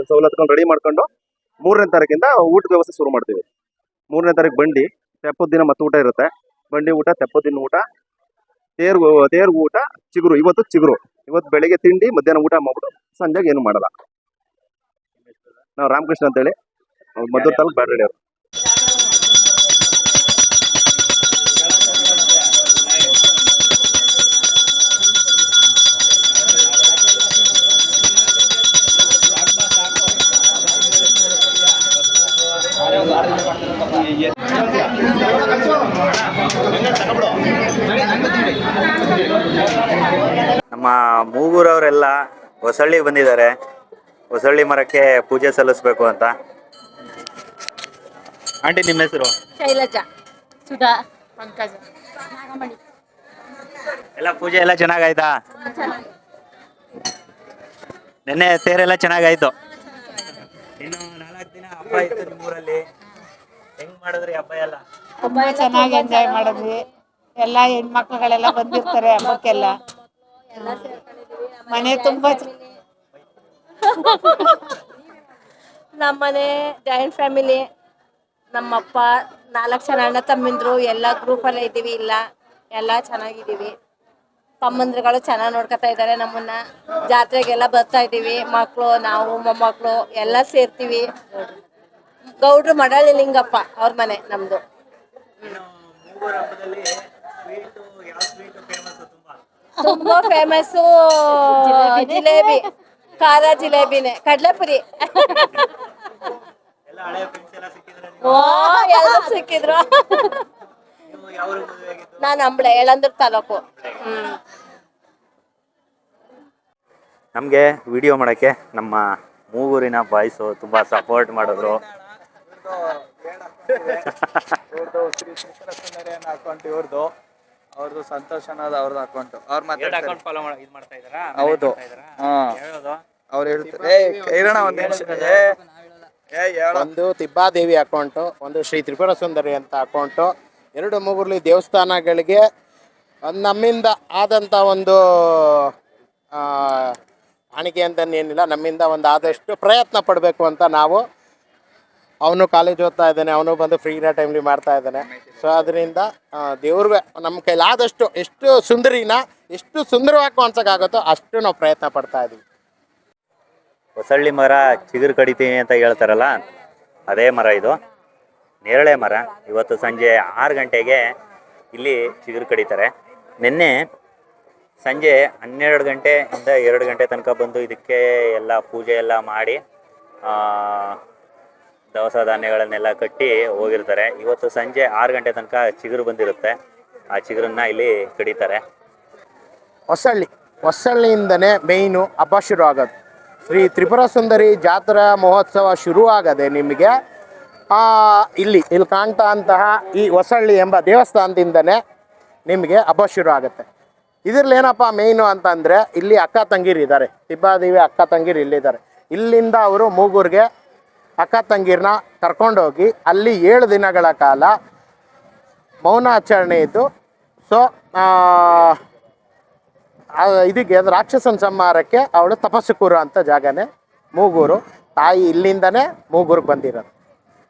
ಸವಲತ್ತುಗಳು ರೆಡಿ ಮಾಡ್ಕೊಂಡು 3ನೇ ತಾರೀಕಿಂದ ಊಟದ ವ್ಯವಸ್ಥೆ ಶುರು ಮಾಡ್ತೀವಿ. 3ನೇ ತಾರೀಕು ಬಂಡಿ, ತೆಪ್ಪದ ದಿನ ಮತ್ತೆ ಊಟ ಇರುತ್ತೆ. ಬಂಡಿ ಊಟ, ತೆಪ್ಪದ ದಿನ ಊಟ, ತೇರು ಊಟ, ಚಿಗುರು. ಇವತ್ತು ಬೆಳಿಗ್ಗೆ ತಿಂಡಿ, ಮಧ್ಯಾಹ್ನ ಊಟ ಮಾಡ್ಬಿಟ್ಟು ಸಂಜೆಗೆ ಏನು ಮಾಡಲ್ಲ. ನಾವು ರಾಮಕೃಷ್ಣ ಅಂತೇಳಿ, ಮದ್ದೂರು ತಾಲೂಕು ಬ್ಯಾಡಳ್ಳಿ ಅವರು. ನಮ್ಮ ಮೂಗೂರವರೆಲ್ಲ ಹೊಸಳ್ಳಿಗೆ ಬಂದಿದ್ದಾರೆ, ಹೊಸಳ್ಳಿ ಮರಕ್ಕೆ ಪೂಜೆ ಸಲ್ಲಿಸ್ಬೇಕು ಅಂತ. ಆಂಟಿ, ನಿಮ್ಮ ಹೆಸರು? ಶೈಲಜಾ, ಸುಧಾ, ಪಂಕಜ, ನಾಗಮಣಿ. ಎಲ್ಲ ಪೂಜೆ ಎಲ್ಲ ಚೆನ್ನಾಗಾಯ್ತಾ? ನೆನ್ನೆ ತೇರೆಲ್ಲ ಚೆನ್ನಾಗಾಯ್ತು. ಇನ್ನು 4 ದಿನ ಹಬ್ಬ ಇತ್ತು ನಿಮ್ಮೂರಲ್ಲಿ, ಹೆಂಗ್ ಮಾಡಿದ್ರಿ ಹಬ್ಬ ಎಲ್ಲ? ತುಂಬಾ ಚೆನ್ನಾಗಿ ಎಂಜಾಯ್ ಮಾಡಿದ್ವಿ. ಎಲ್ಲ ಹೆಣ್ಮಕ್ಳುಗಳೆಲ್ಲ ಬಂದಿರ್ತಾರೆ ಹಬ್ಬಕ್ಕೆಲ್ಲ. ಮನೆ ತುಂಬಾ ನಮ್ಮನೆ ಜಾಯಿಂಟ್ ಫ್ಯಾಮಿಲಿ. ನಮ್ಮಪ್ಪ 4 ಜನ ಅಣ್ಣ ತಮ್ಮಂದ್ರು ಎಲ್ಲ ಗ್ರೂಪಲ್ಲೇ ಇದ್ದೀವಿ. ಎಲ್ಲ ಚೆನ್ನಾಗಿದ್ದೀವಿ. ತಮ್ಮಂದ್ರುಗಳು ಚೆನ್ನಾಗಿ ನೋಡ್ಕೊತಾ ಇದ್ದಾರೆ ನಮ್ಮನ್ನ. ಜಾತ್ರೆಗೆಲ್ಲ ಬರ್ತಾ ಇದ್ದೀವಿ. ಮಕ್ಕಳು, ನಾವು, ಮೊಮ್ಮಕ್ಕಳು ಎಲ್ಲ ಸೇರ್ತೀವಿ. ಗೌಡ್ರು ಮಡಳ್ಳಿ ಲಿಂಗಪ್ಪ ಅವ್ರ ಮನೆ ನಮ್ದು. ತುಂಬಾ ಫೇಮಸ್ಸು ಜಿಲೇಬಿ. ಖಾರ ಜಿಲೇಬಿನೇ ಕಡ್ಲೆಪುರಿ ಓ ಎಲ್ಲ ಸಿಕ್ಕಿದ್ರು ನಾನು ಅಂಬಳೆ ಯಳಂದೂರು ತಾಲೂಕು ನಮಗೆ ವಿಡಿಯೋ ಮಾಡೋಕ್ಕೆ ನಮ್ಮ ಮೂಗೂರಿನ ಬಾಯ್ಸು ತುಂಬ ಸಪೋರ್ಟ್ ಮಾಡಿದ್ರು. ಅಕೌಂಟ್ ಇವ್ರದ್ದು, ಅವ್ರದ್ದು ಸಂತೋಷ್ ಅನ್ನೋದು ಅವ್ರದ್ದು ಅಕೌಂಟ್. ಅವ್ರು ಮಾತಾಡ್ತಾರೆ. ಫಾಲೋ ಇದು ಮಾಡ್ತಾ ಇದ್ದಾರಾ? ಹೌದು. ಅವ್ರು ಹೇಳ್ತಾರೆ ಒಂದ್ ನಿಮಿಷ. ಒಂದು ತಿಬ್ಬಾದೇವಿ ಅಕೌಂಟು, ಒಂದು ಶ್ರೀ ತ್ರಿಪುರ ಸುಂದರಿ ಅಂತ ಅಕೌಂಟು, 2 ಮೂಗುರ್ಲಿ ದೇವಸ್ಥಾನಗಳಿಗೆ ನಮ್ಮಿಂದ ಆದಂಥ ಒಂದು ಕಾಣಿಕೆ ಅಂತೇನಿಲ್ಲ, ನಮ್ಮಿಂದ ಒಂದು ಆದಷ್ಟು ಪ್ರಯತ್ನ ಪಡಬೇಕು ಅಂತ ನಾವು. ಅವನು ಕಾಲೇಜ್ ಓದ್ತಾ ಇದ್ದಾನೆ, ಅವನು ಬಂದು ಫ್ರೀ ಟೈಮ್ಲಿ ಮಾಡ್ತಾ ಇದ್ದಾನೆ. ಸೊ ಅದರಿಂದ ದೇವ್ರಿಗೆ ನಮ್ಮ ಕೈಲಾದಷ್ಟು ಎಷ್ಟು ಸುಂದರಿನ ಎಷ್ಟು ಸುಂದರವಾಗಿ ಕಾಣಿಸೋಕ್ಕಾಗುತ್ತೋ ಅಷ್ಟು ನಾವು ಪ್ರಯತ್ನ ಪಡ್ತಾ ಇದ್ದೀವಿ. ಹೊಸಳ್ಳಿ ಮರ ಚಿಗುರು ಕಡಿತೀನಿ ಅಂತ ಹೇಳ್ತಾರಲ್ಲ, ಅದೇ ಮರ ಇದು. ನೇರಳೆ ಮರ. ಇವತ್ತು ಸಂಜೆ 6 ಗಂಟೆಗೆ ಇಲ್ಲಿ ಚಿಗುರು ಕಡಿತಾರೆ. ನಿನ್ನೆ ಸಂಜೆ 12 ಗಂಟೆಯಿಂದ 2 ಗಂಟೆ ತನಕ ಬಂದು ಇದಕ್ಕೆ ಎಲ್ಲ ಪೂಜೆ ಎಲ್ಲ ಮಾಡಿ ದವಸ ಧಾನ್ಯಗಳನ್ನೆಲ್ಲ ಕಟ್ಟಿ ಹೋಗಿರ್ತಾರೆ. ಇವತ್ತು ಸಂಜೆ 6 ಗಂಟೆ ತನಕ ಚಿಗುರು ಬಂದಿರುತ್ತೆ. ಆ ಚಿಗುರನ್ನ ಇಲ್ಲಿ ಕಡಿತಾರೆ. ಹೊಸಳ್ಳಿಯಿಂದನೇ ಮೇಯ್ನು ಹಬ್ಬ ಶುರು ಆಗೋದು. ಶ್ರೀ ತ್ರಿಪುರ ಸುಂದರಿ ಜಾತ್ರಾ ಮಹೋತ್ಸವ ಶುರು ಆಗದೆ ನಿಮಗೆ ಇಲ್ಲಿ ಕಾಣ್ತಾ ಅಂತಹ ಈ ಹೊಸಳ್ಳಿ ಎಂಬ ದೇವಸ್ಥಾನದಿಂದನೇ ನಿಮಗೆ ಹಬ್ಬ ಶುರು ಆಗುತ್ತೆ. ಇದರಲ್ಲಿ ಏನಪ್ಪ ಮೇಯ್ನು ಅಂತಂದರೆ, ಇಲ್ಲಿ ಅಕ್ಕ ತಂಗಿರಿದ್ದಾರೆ, ತಿಬ್ಬಾದೇವಿ ಅಕ್ಕ ತಂಗಿರು ಇಲ್ಲಿದ್ದಾರೆ. ಇಲ್ಲಿಂದ ಅವರು ಮೂಗೂರಿಗೆ ಅಕ್ಕ ತಂಗಿರನ್ನ ಕರ್ಕೊಂಡೋಗಿ ಅಲ್ಲಿ 7 ದಿನಗಳ ಕಾಲ ಮೌನಾಚರಣೆ ಇದ್ದು, ಸೊ ಇದಕ್ಕೆ ರಾಕ್ಷಸನ ಸಂಹಾರಕ್ಕೆ ಅವಳು ತಪಸ್ಸು ಕೂರೋ ಅಂಥ ಜಾಗನೇ ಮೂಗೂರು. ತಾಯಿ ಇಲ್ಲಿಂದನೇ ಮೂಗೂರಿಗೆ ಬಂದಿರೋದು.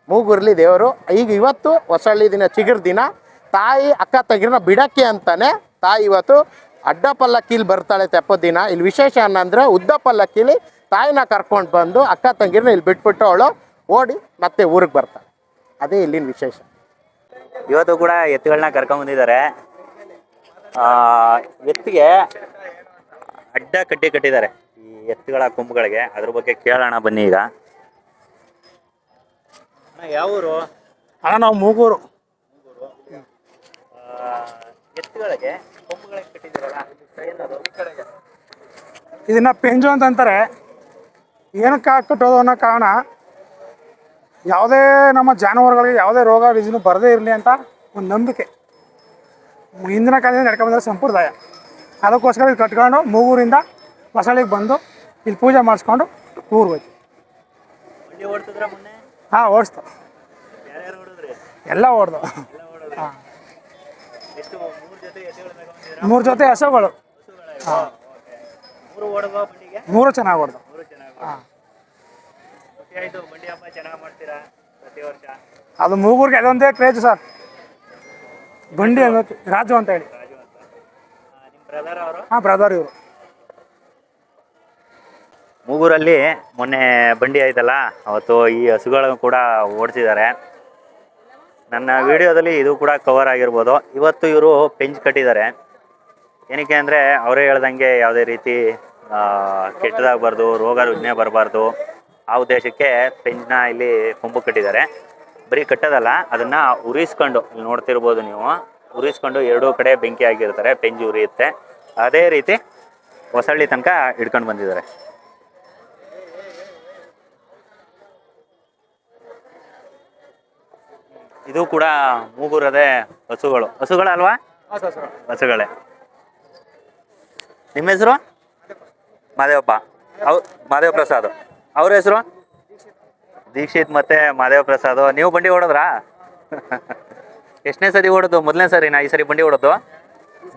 ಮೂಗೂರಲ್ಲಿ ದೇವರು ಈಗ ಇವತ್ತು ಹೊಸಳ್ಳಿ ದಿನ ಚಿಗುರು ದಿನ ತಾಯಿ ಅಕ್ಕ ತಂಗಿರನ್ನ ಬಿಡಕ್ಕೆ ಅಂತಾನೆ ತಾಯಿ ಇವತ್ತು ಅಡ್ಡ ಪಲ್ಲಕ್ಕಿಲಿ ಬರ್ತಾಳೆ ತೆಪ್ಪದ ದಿನ. ಇಲ್ಲಿ ವಿಶೇಷ ಏನಂದರೆ ಉದ್ದ ಪಲ್ಲಕ್ಕಿಲಿ ತಾಯಿನ ಕರ್ಕೊಂಡು ಬಂದು ಅಕ್ಕ ತಂಗಿರನ್ನ ಇಲ್ಲಿ ಬಿಟ್ಬಿಟ್ಟು ಅವಳು ಓಡಿ ಮತ್ತೆ ಊರಿಗೆ ಬರ್ತಾಳೆ. ಅದೇ ಇಲ್ಲಿನ ವಿಶೇಷ. ಇವತ್ತು ಕೂಡ ಎತ್ತುಗಳನ್ನ ಕರ್ಕೊಂಬಂದಿದ್ದಾರೆ. ಎತ್ತಿಗೆ ಅಡ್ಡ ಕಟ್ಟಿ ಕಟ್ಟಿದ್ದಾರೆ ಈ ಎತ್ತುಗಳ ಕೊಂಬುಗಳಿಗೆ. ಅದ್ರ ಬಗ್ಗೆ ಕೇಳೋಣ ಬನ್ನಿ. ಈಗ ಯಾವ ಊರು ಅಣ್ಣ? ನಾವು ಮೂಗೂರು. ಎತ್ತುಗಳಿಗೆ ಕೊಂಬುಗಳಿಗೆ ಕಟ್ಟಿದ್ದೀರಲ್ಲ, ಇದನ್ನ ಪೆಂಜು ಅಂತ ಅಂತಾರೆ. ಏನಕ್ಕೆ ಕಟ್ಟೋದು ಅನ್ನೋ ಕಾರಣ, ಯಾವುದೇ ನಮ್ಮ ಜಾನುವಾರುಗಳಿಗೆ ಯಾವುದೇ ರೋಗ ರುಜಿನ ಬರದೇ ಇರಲಿ ಅಂತ ಒಂದು ನಂಬಿಕೆ. ಹಿಂದಿನ ಕಾಲದಿಂದ ನಡ್ಕೊಂಡ್ಬಂದ್ರೆ ಸಂಪ್ರದಾಯ. ಅದಕ್ಕೋಸ್ಕರ ಇದು ಕಟ್ಕೊಂಡು ಮೂಗೂರಿಂದ ಹೊಸಳ್ಳಿಗೆ ಬಂದು ಇಲ್ಲಿ ಪೂಜೆ ಮಾಡಿಸ್ಕೊಂಡು ಊರಿಗೆ ಹೋಯ್ತು. ಹಾಂ, ಓಡಿಸ್ತು. ಎಲ್ಲ ಓಡ್ದು. ಹಾಂ, 3 ಜೊತೆ ಹಸುಗಳು. ಹಾಂ, 3 ಚೆನ್ನಾಗಿ ಓಡ್ದು. ಹಾಂ, ಅದು ಮೂಗೂರಿಗೆ ಅದೊಂದೇ ಕ್ರೇಜ್ ಸರ್. ಬಂಡಿ ಅನ್ನೋದು ರಾಜು ಅಂತ ಹೇಳಿ. ಹಾಂ, ಬ್ರದರ್ ಇವರು. ಮೂಗೂರಲ್ಲಿ ಮೊನ್ನೆ ಬಂಡಿ ಆಯ್ತಲ್ಲ, ಅವತ್ತು ಈ ಹಸುಗಳನ್ನು ಕೂಡ ಓಡಿಸಿದ್ದಾರೆ. ನನ್ನ ವಿಡಿಯೋದಲ್ಲಿ ಇದು ಕೂಡ ಕವರ್ ಆಗಿರ್ಬೋದು. ಇವತ್ತು ಇವರು ಪೆಂಚ್ ಕಟ್ಟಿದ್ದಾರೆ. ಏನಕ್ಕೆ ಅಂದರೆ ಅವರೇ ಹೇಳ್ದಂಗೆ ಯಾವುದೇ ರೀತಿ ಕೆಟ್ಟದಾಗಬಾರ್ದು, ರೋಗ ರುಜಿನ ಬರಬಾರ್ದು, ಆ ಉದ್ದೇಶಕ್ಕೆ ಪೆಂಚ್ನ ಇಲ್ಲಿ ಕೊಂಬು ಕಟ್ಟಿದ್ದಾರೆ. ಬರೀ ಕಟ್ಟೋದಲ್ಲ, ಅದನ್ನು ಉರಿಸ್ಕೊಂಡು ಇಲ್ಲಿ ನೋಡ್ತಿರ್ಬೋದು ನೀವು, ಉರಿಸ್ಕೊಂಡು 2 ಕಡೆ ಬೆಂಕಿ ಆಗಿರ್ತಾರೆ, ಪೆಂಜು ಉರಿಯುತ್ತೆ. ಅದೇ ರೀತಿ ಹೊಸಳ್ಳಿ ತನಕ ಹಿಡ್ಕೊಂಡು ಬಂದಿದ್ದಾರೆ. ಇದು ಕೂಡ ಮೂಗೂರದೇ ಹಸುಗಳಲ್ವಾ? ಹಸುಗಳೇ. ನಿಮ್ಮ ಹೆಸರು? ಮಾದೇವಪ್ಪ. ಮಾದೇವ ಪ್ರಸಾದ್. ಅವ್ರ ಹೆಸರು? ದೀಕ್ಷಿತ್ ಮತ್ತೆ ಮಾದೇವ ಪ್ರಸಾದ್. ನೀವು ಬಂಡಿ ಓಡೋದ್ರಾ? ಎಷ್ಟನೇ ಸರಿ ಓಡೋದು? ಮೊದಲನೇ ಸರಿನಾ ಈ ಸರಿ ಬಂಡಿ ಓಡೋದು?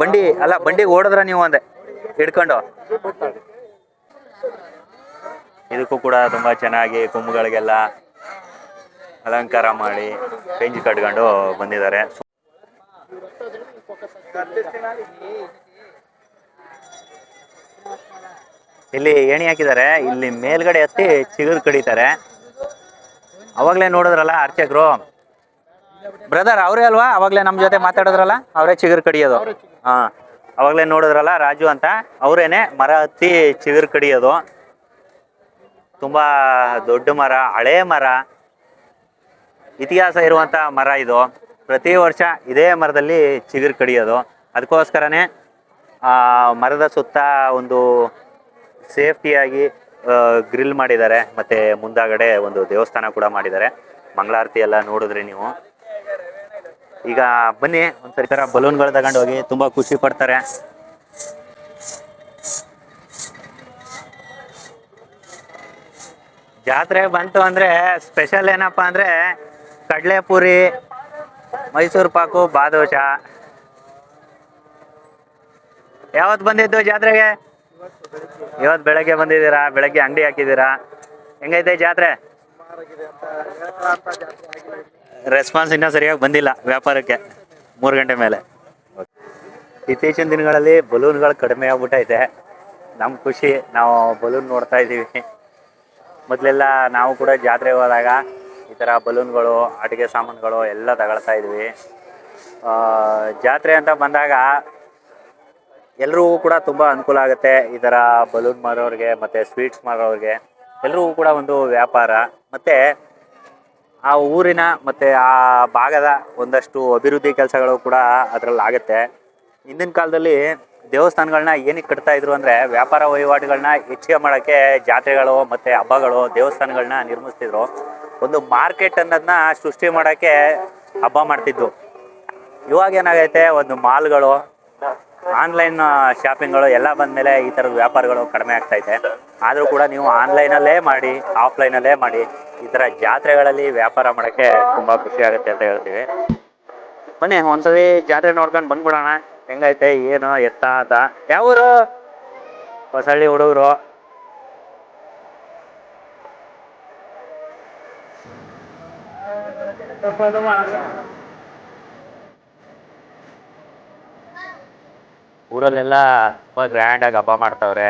ಬಂಡಿ ಓಡಿದ್ರ ನೀವು ಅಂದೆ ಹಿಡ್ಕೊಂಡು? ಇದಕ್ಕೂ ಕೂಡ ತುಂಬ ಚೆನ್ನಾಗಿ ಕೊಂಬುಗಳಿಗೆಲ್ಲ ಅಲಂಕಾರ ಮಾಡಿ ಪೆಂಜಿ ಕಟ್ಕೊಂಡು ಬಂದಿದ್ದಾರೆ. ಇಲ್ಲಿ ಏಣಿ ಹಾಕಿದ್ದಾರೆ. ಇಲ್ಲಿ ಮೇಲ್ಗಡೆ ಹತ್ತಿ ಚಿಗುರು ಕಡಿತಾರೆ. ಅವಾಗಲೇ ನೋಡಿದ್ರಲ್ಲ ಅರ್ಚಕರು, ಬ್ರದರ್ ಅವರೇ ಅಲ್ವಾ? ಅವಾಗಲೇ ನಮ್ಮ ಜೊತೆ ಮಾತಾಡಿದ್ರಲ್ಲ, ಅವರೇ ಚಿಗುರು ಕಡಿಯೋದು. ಹಾಂ, ಅವಾಗಲೇ ನೋಡಿದ್ರಲ್ಲ ರಾಜು ಅಂತ, ಅವರೇನೆ ಮರ ಹತ್ತಿ ಚಿಗುರು ಕಡಿಯೋದು. ತುಂಬ ದೊಡ್ಡ ಮರ, ಹಳೇ ಮರ, ಇತಿಹಾಸ ಇರುವಂಥ ಮರ ಇದು. ಪ್ರತಿ ವರ್ಷ ಇದೇ ಮರದಲ್ಲಿ ಚಿಗುರು ಕಡಿಯೋದು. ಅದಕ್ಕೋಸ್ಕರನೇ ಮರದ ಸುತ್ತ ಒಂದು ಸೇಫ್ಟಿಯಾಗಿ ಗ್ರಿಲ್ ಮಾಡಿದ್ದಾರೆ. ಮತ್ತು ಮುಂದಾಗಡೆ ಒಂದು ದೇವಸ್ಥಾನ ಕೂಡ ಮಾಡಿದ್ದಾರೆ. ಮಂಗಳಾರತಿ ಎಲ್ಲ ನೋಡಿದ್ರಿ ನೀವು. ಈಗ ಬನ್ನಿ ಒಂದ್ಸರಿ ಥರ ಬಲೂನ್ಗಳು ತಗೊಂಡು ಹೋಗಿ, ತುಂಬ ಖುಷಿ ಪಡ್ತಾರೆ. ಜಾತ್ರೆ ಬಂತು ಅಂದರೆ ಸ್ಪೆಷಲ್ ಏನಪ್ಪ ಅಂದರೆ ಕಡಲೆಪುರಿ, ಮೈಸೂರು ಪಾಕು, ಬಾದೋಶ. ಯಾವತ್ತು ಬಂದಿದ್ದು ಜಾತ್ರೆಗೆ? ಇವತ್ತು ಬೆಳಗ್ಗೆ ಬಂದಿದ್ದೀರಾ? ಬೆಳಗ್ಗೆ ಅಂಗಡಿ ಹಾಕಿದ್ದೀರಾ? ಹೆಂಗೈತೆ ಜಾತ್ರೆ? ರೆಸ್ಪಾನ್ಸ್ ಇನ್ನೂ ಸರಿಯಾಗಿ ಬಂದಿಲ್ಲ ವ್ಯಾಪಾರಕ್ಕೆ 3 ಗಂಟೆ ಮೇಲೆ. ಇತ್ತೀಚಿನ ದಿನಗಳಲ್ಲಿ ಬಲೂನ್ಗಳು ಕಡಿಮೆ ಆಗ್ಬಿಟ್ಟೈತೆ. ನಮ್ಮ ಖುಷಿ, ನಾವು ಬಲೂನ್ ನೋಡ್ತಾ ಇದ್ದೀವಿ. ಮೊದಲೆಲ್ಲ ನಾವು ಕೂಡ ಜಾತ್ರೆಗೆ ಹೋದಾಗ ಈ ಥರ ಬಲೂನ್ಗಳು, ಆಟಿಕೆ ಸಾಮಾನುಗಳು ಎಲ್ಲ ತಗೊಳ್ತಾ ಇದ್ವಿ. ಜಾತ್ರೆ ಅಂತ ಬಂದಾಗ ಎಲ್ರಿಗೂ ಕೂಡ ತುಂಬ ಅನುಕೂಲ ಆಗುತ್ತೆ. ಈ ಥರ ಬಲೂನ್ ಮಾರೋರಿಗೆ ಮತ್ತು ಸ್ವೀಟ್ಸ್ ಮಾರೋರಿಗೆ ಎಲ್ರಿಗೂ ಕೂಡ ಒಂದು ವ್ಯಾಪಾರ, ಮತ್ತು ಆ ಊರಿನ ಮತ್ತು ಆ ಭಾಗದ ಒಂದಷ್ಟು ಅಭಿವೃದ್ಧಿ ಕೆಲಸಗಳು ಕೂಡ ಅದರಲ್ಲಿ ಆಗುತ್ತೆ. ಹಿಂದಿನ ಕಾಲದಲ್ಲಿ ದೇವಸ್ಥಾನಗಳನ್ನ ಏನಕ್ಕೆ ಕಟ್ತಾ ಇದ್ರು ಅಂದರೆ ವ್ಯಾಪಾರ ವಹಿವಾಟುಗಳನ್ನ ಹೆಚ್ಚಿಗೆ ಮಾಡೋಕ್ಕೆ ಜಾತ್ರೆಗಳು ಮತ್ತು ಹಬ್ಬಗಳು ದೇವಸ್ಥಾನಗಳನ್ನ ನಿರ್ಮಿಸ್ತಿದ್ರು. ಒಂದು ಮಾರ್ಕೆಟ್ ಅನ್ನೋದನ್ನ ಸೃಷ್ಟಿ ಮಾಡೋಕ್ಕೆ ಹಬ್ಬ ಮಾಡ್ತಿದ್ದು. ಇವಾಗ ಏನಾಗೈತೆ, ಒಂದು ಮಾಲ್ಗಳು, ಆನ್ಲೈನ್ ಶಾಪಿಂಗ್ಗಳು ಎಲ್ಲ ಬಂದಮೇಲೆ ಈ ಥರದ ವ್ಯಾಪಾರಗಳು ಕಡಿಮೆ ಆಗ್ತೈತೆ. ಆದರೂ ಕೂಡ ನೀವು ಆನ್ಲೈನಲ್ಲೇ ಮಾಡಿ, ಆಫ್ಲೈನಲ್ಲೇ ಮಾಡಿ, ಈ ಥರ ಜಾತ್ರೆಗಳಲ್ಲಿ ವ್ಯಾಪಾರ ಮಾಡೋಕ್ಕೆ ತುಂಬ ಖುಷಿ ಆಗುತ್ತೆ ಅಂತ ಹೇಳ್ತೀವಿ. ಬನ್ನಿ ಒಂದ್ಸರಿ ಜಾತ್ರೆ ನೋಡ್ಕೊಂಡು ಬಂದ್ಬಿಡೋಣ, ಹೆಂಗೈತೆ ಏನು ಎತ್ತ ಅಂತ. ಯಾವೂರು? ಹೊಸಳ್ಳಿ ಹುಡುಗರು. ಊರಲ್ಲೆಲ್ಲ ತುಂಬ ಗ್ರ್ಯಾಂಡಾಗಿ ಹಬ್ಬ ಮಾಡ್ತಾವ್ರೆ.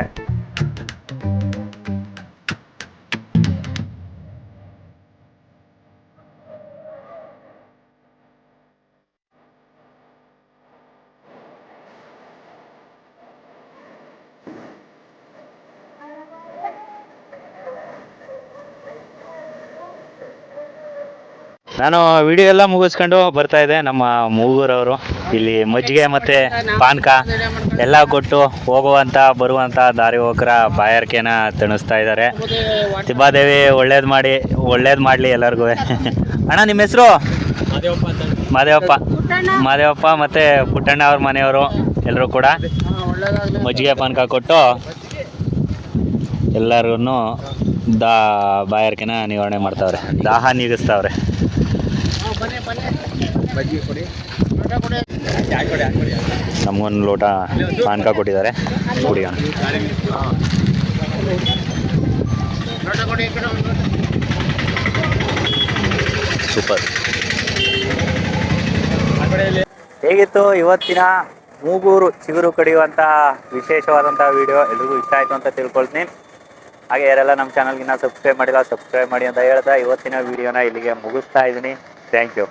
ನಾನು ವಿಡಿಯೋ ಎಲ್ಲ ಮುಗಿಸ್ಕೊಂಡು ಬರ್ತಾ ಇದ್ದೆ. ನಮ್ಮ ಮೂಗೂರವರು ಇಲ್ಲಿ ಮಜ್ಜಿಗೆ ಮತ್ತು ಪಾನಕ ಎಲ್ಲ ಕೊಟ್ಟು ಹೋಗುವಂಥ ಬರುವಂಥ ದಾರಿ ಹೋಕರ ಬಾಯಾರಿಕೆನ ತಣಿಸ್ತಾ ಇದ್ದಾರೆ. ತಿಬ್ಬಾದೇವಿ ಒಳ್ಳೇದು ಮಾಡಲಿ ಎಲ್ಲರಿಗೂ. ಅಣ್ಣ ನಿಮ್ಮ ಹೆಸರು? ಮಾದೇವಪ್ಪ ಮತ್ತು ಪುಟ್ಟಣ್ಣ ಅವ್ರ ಮನೆಯವರು ಎಲ್ಲರೂ ಕೂಡ ಮಜ್ಜಿಗೆ ಪಾನಕ ಕೊಟ್ಟು ಎಲ್ಲರೂ ಬಾಯಾರಿಕೆನ ನಿವಾರಣೆ ಮಾಡ್ತಾವ್ರೆ, ದಾಹ ನೀಗಿಸ್ತಾವ್ರೆ. ನಮಗೊಂದು ಲೋಟ ಪಾನಕ ಕೊಟ್ಟಿದ್ದಾರೆ, ಕುಡಿಯೋಣ. ಸೂಪರ್. ಹೇಗಿತ್ತು ಇವತ್ತಿನ ಮೂಗೂರು ಚಿಗುರು ಕಡಿಯುವಂಥ ವಿಶೇಷವಾದಂಥ ವಿಡಿಯೋ? ಎಲ್ರಿಗೂ ಇಷ್ಟ ಆಯಿತು ಅಂತ ತಿಳ್ಕೊಳ್ತೀನಿ. ಹಾಗೆ ಯಾರೆಲ್ಲ ನಮ್ಮ ಚಾನಲ್ಗಿನ್ನ ಸಬ್ಸ್ಕ್ರೈಬ್ ಮಾಡಿಲ್ಲ, ಸಬ್ಸ್ಕ್ರೈಬ್ ಮಾಡಿ ಅಂತ ಹೇಳ್ತಾ ಇವತ್ತಿನ ವಿಡಿಯೋನ ಇಲ್ಲಿಗೆ ಮುಗಿಸ್ತಾ ಇದ್ದೀನಿ. Thank you.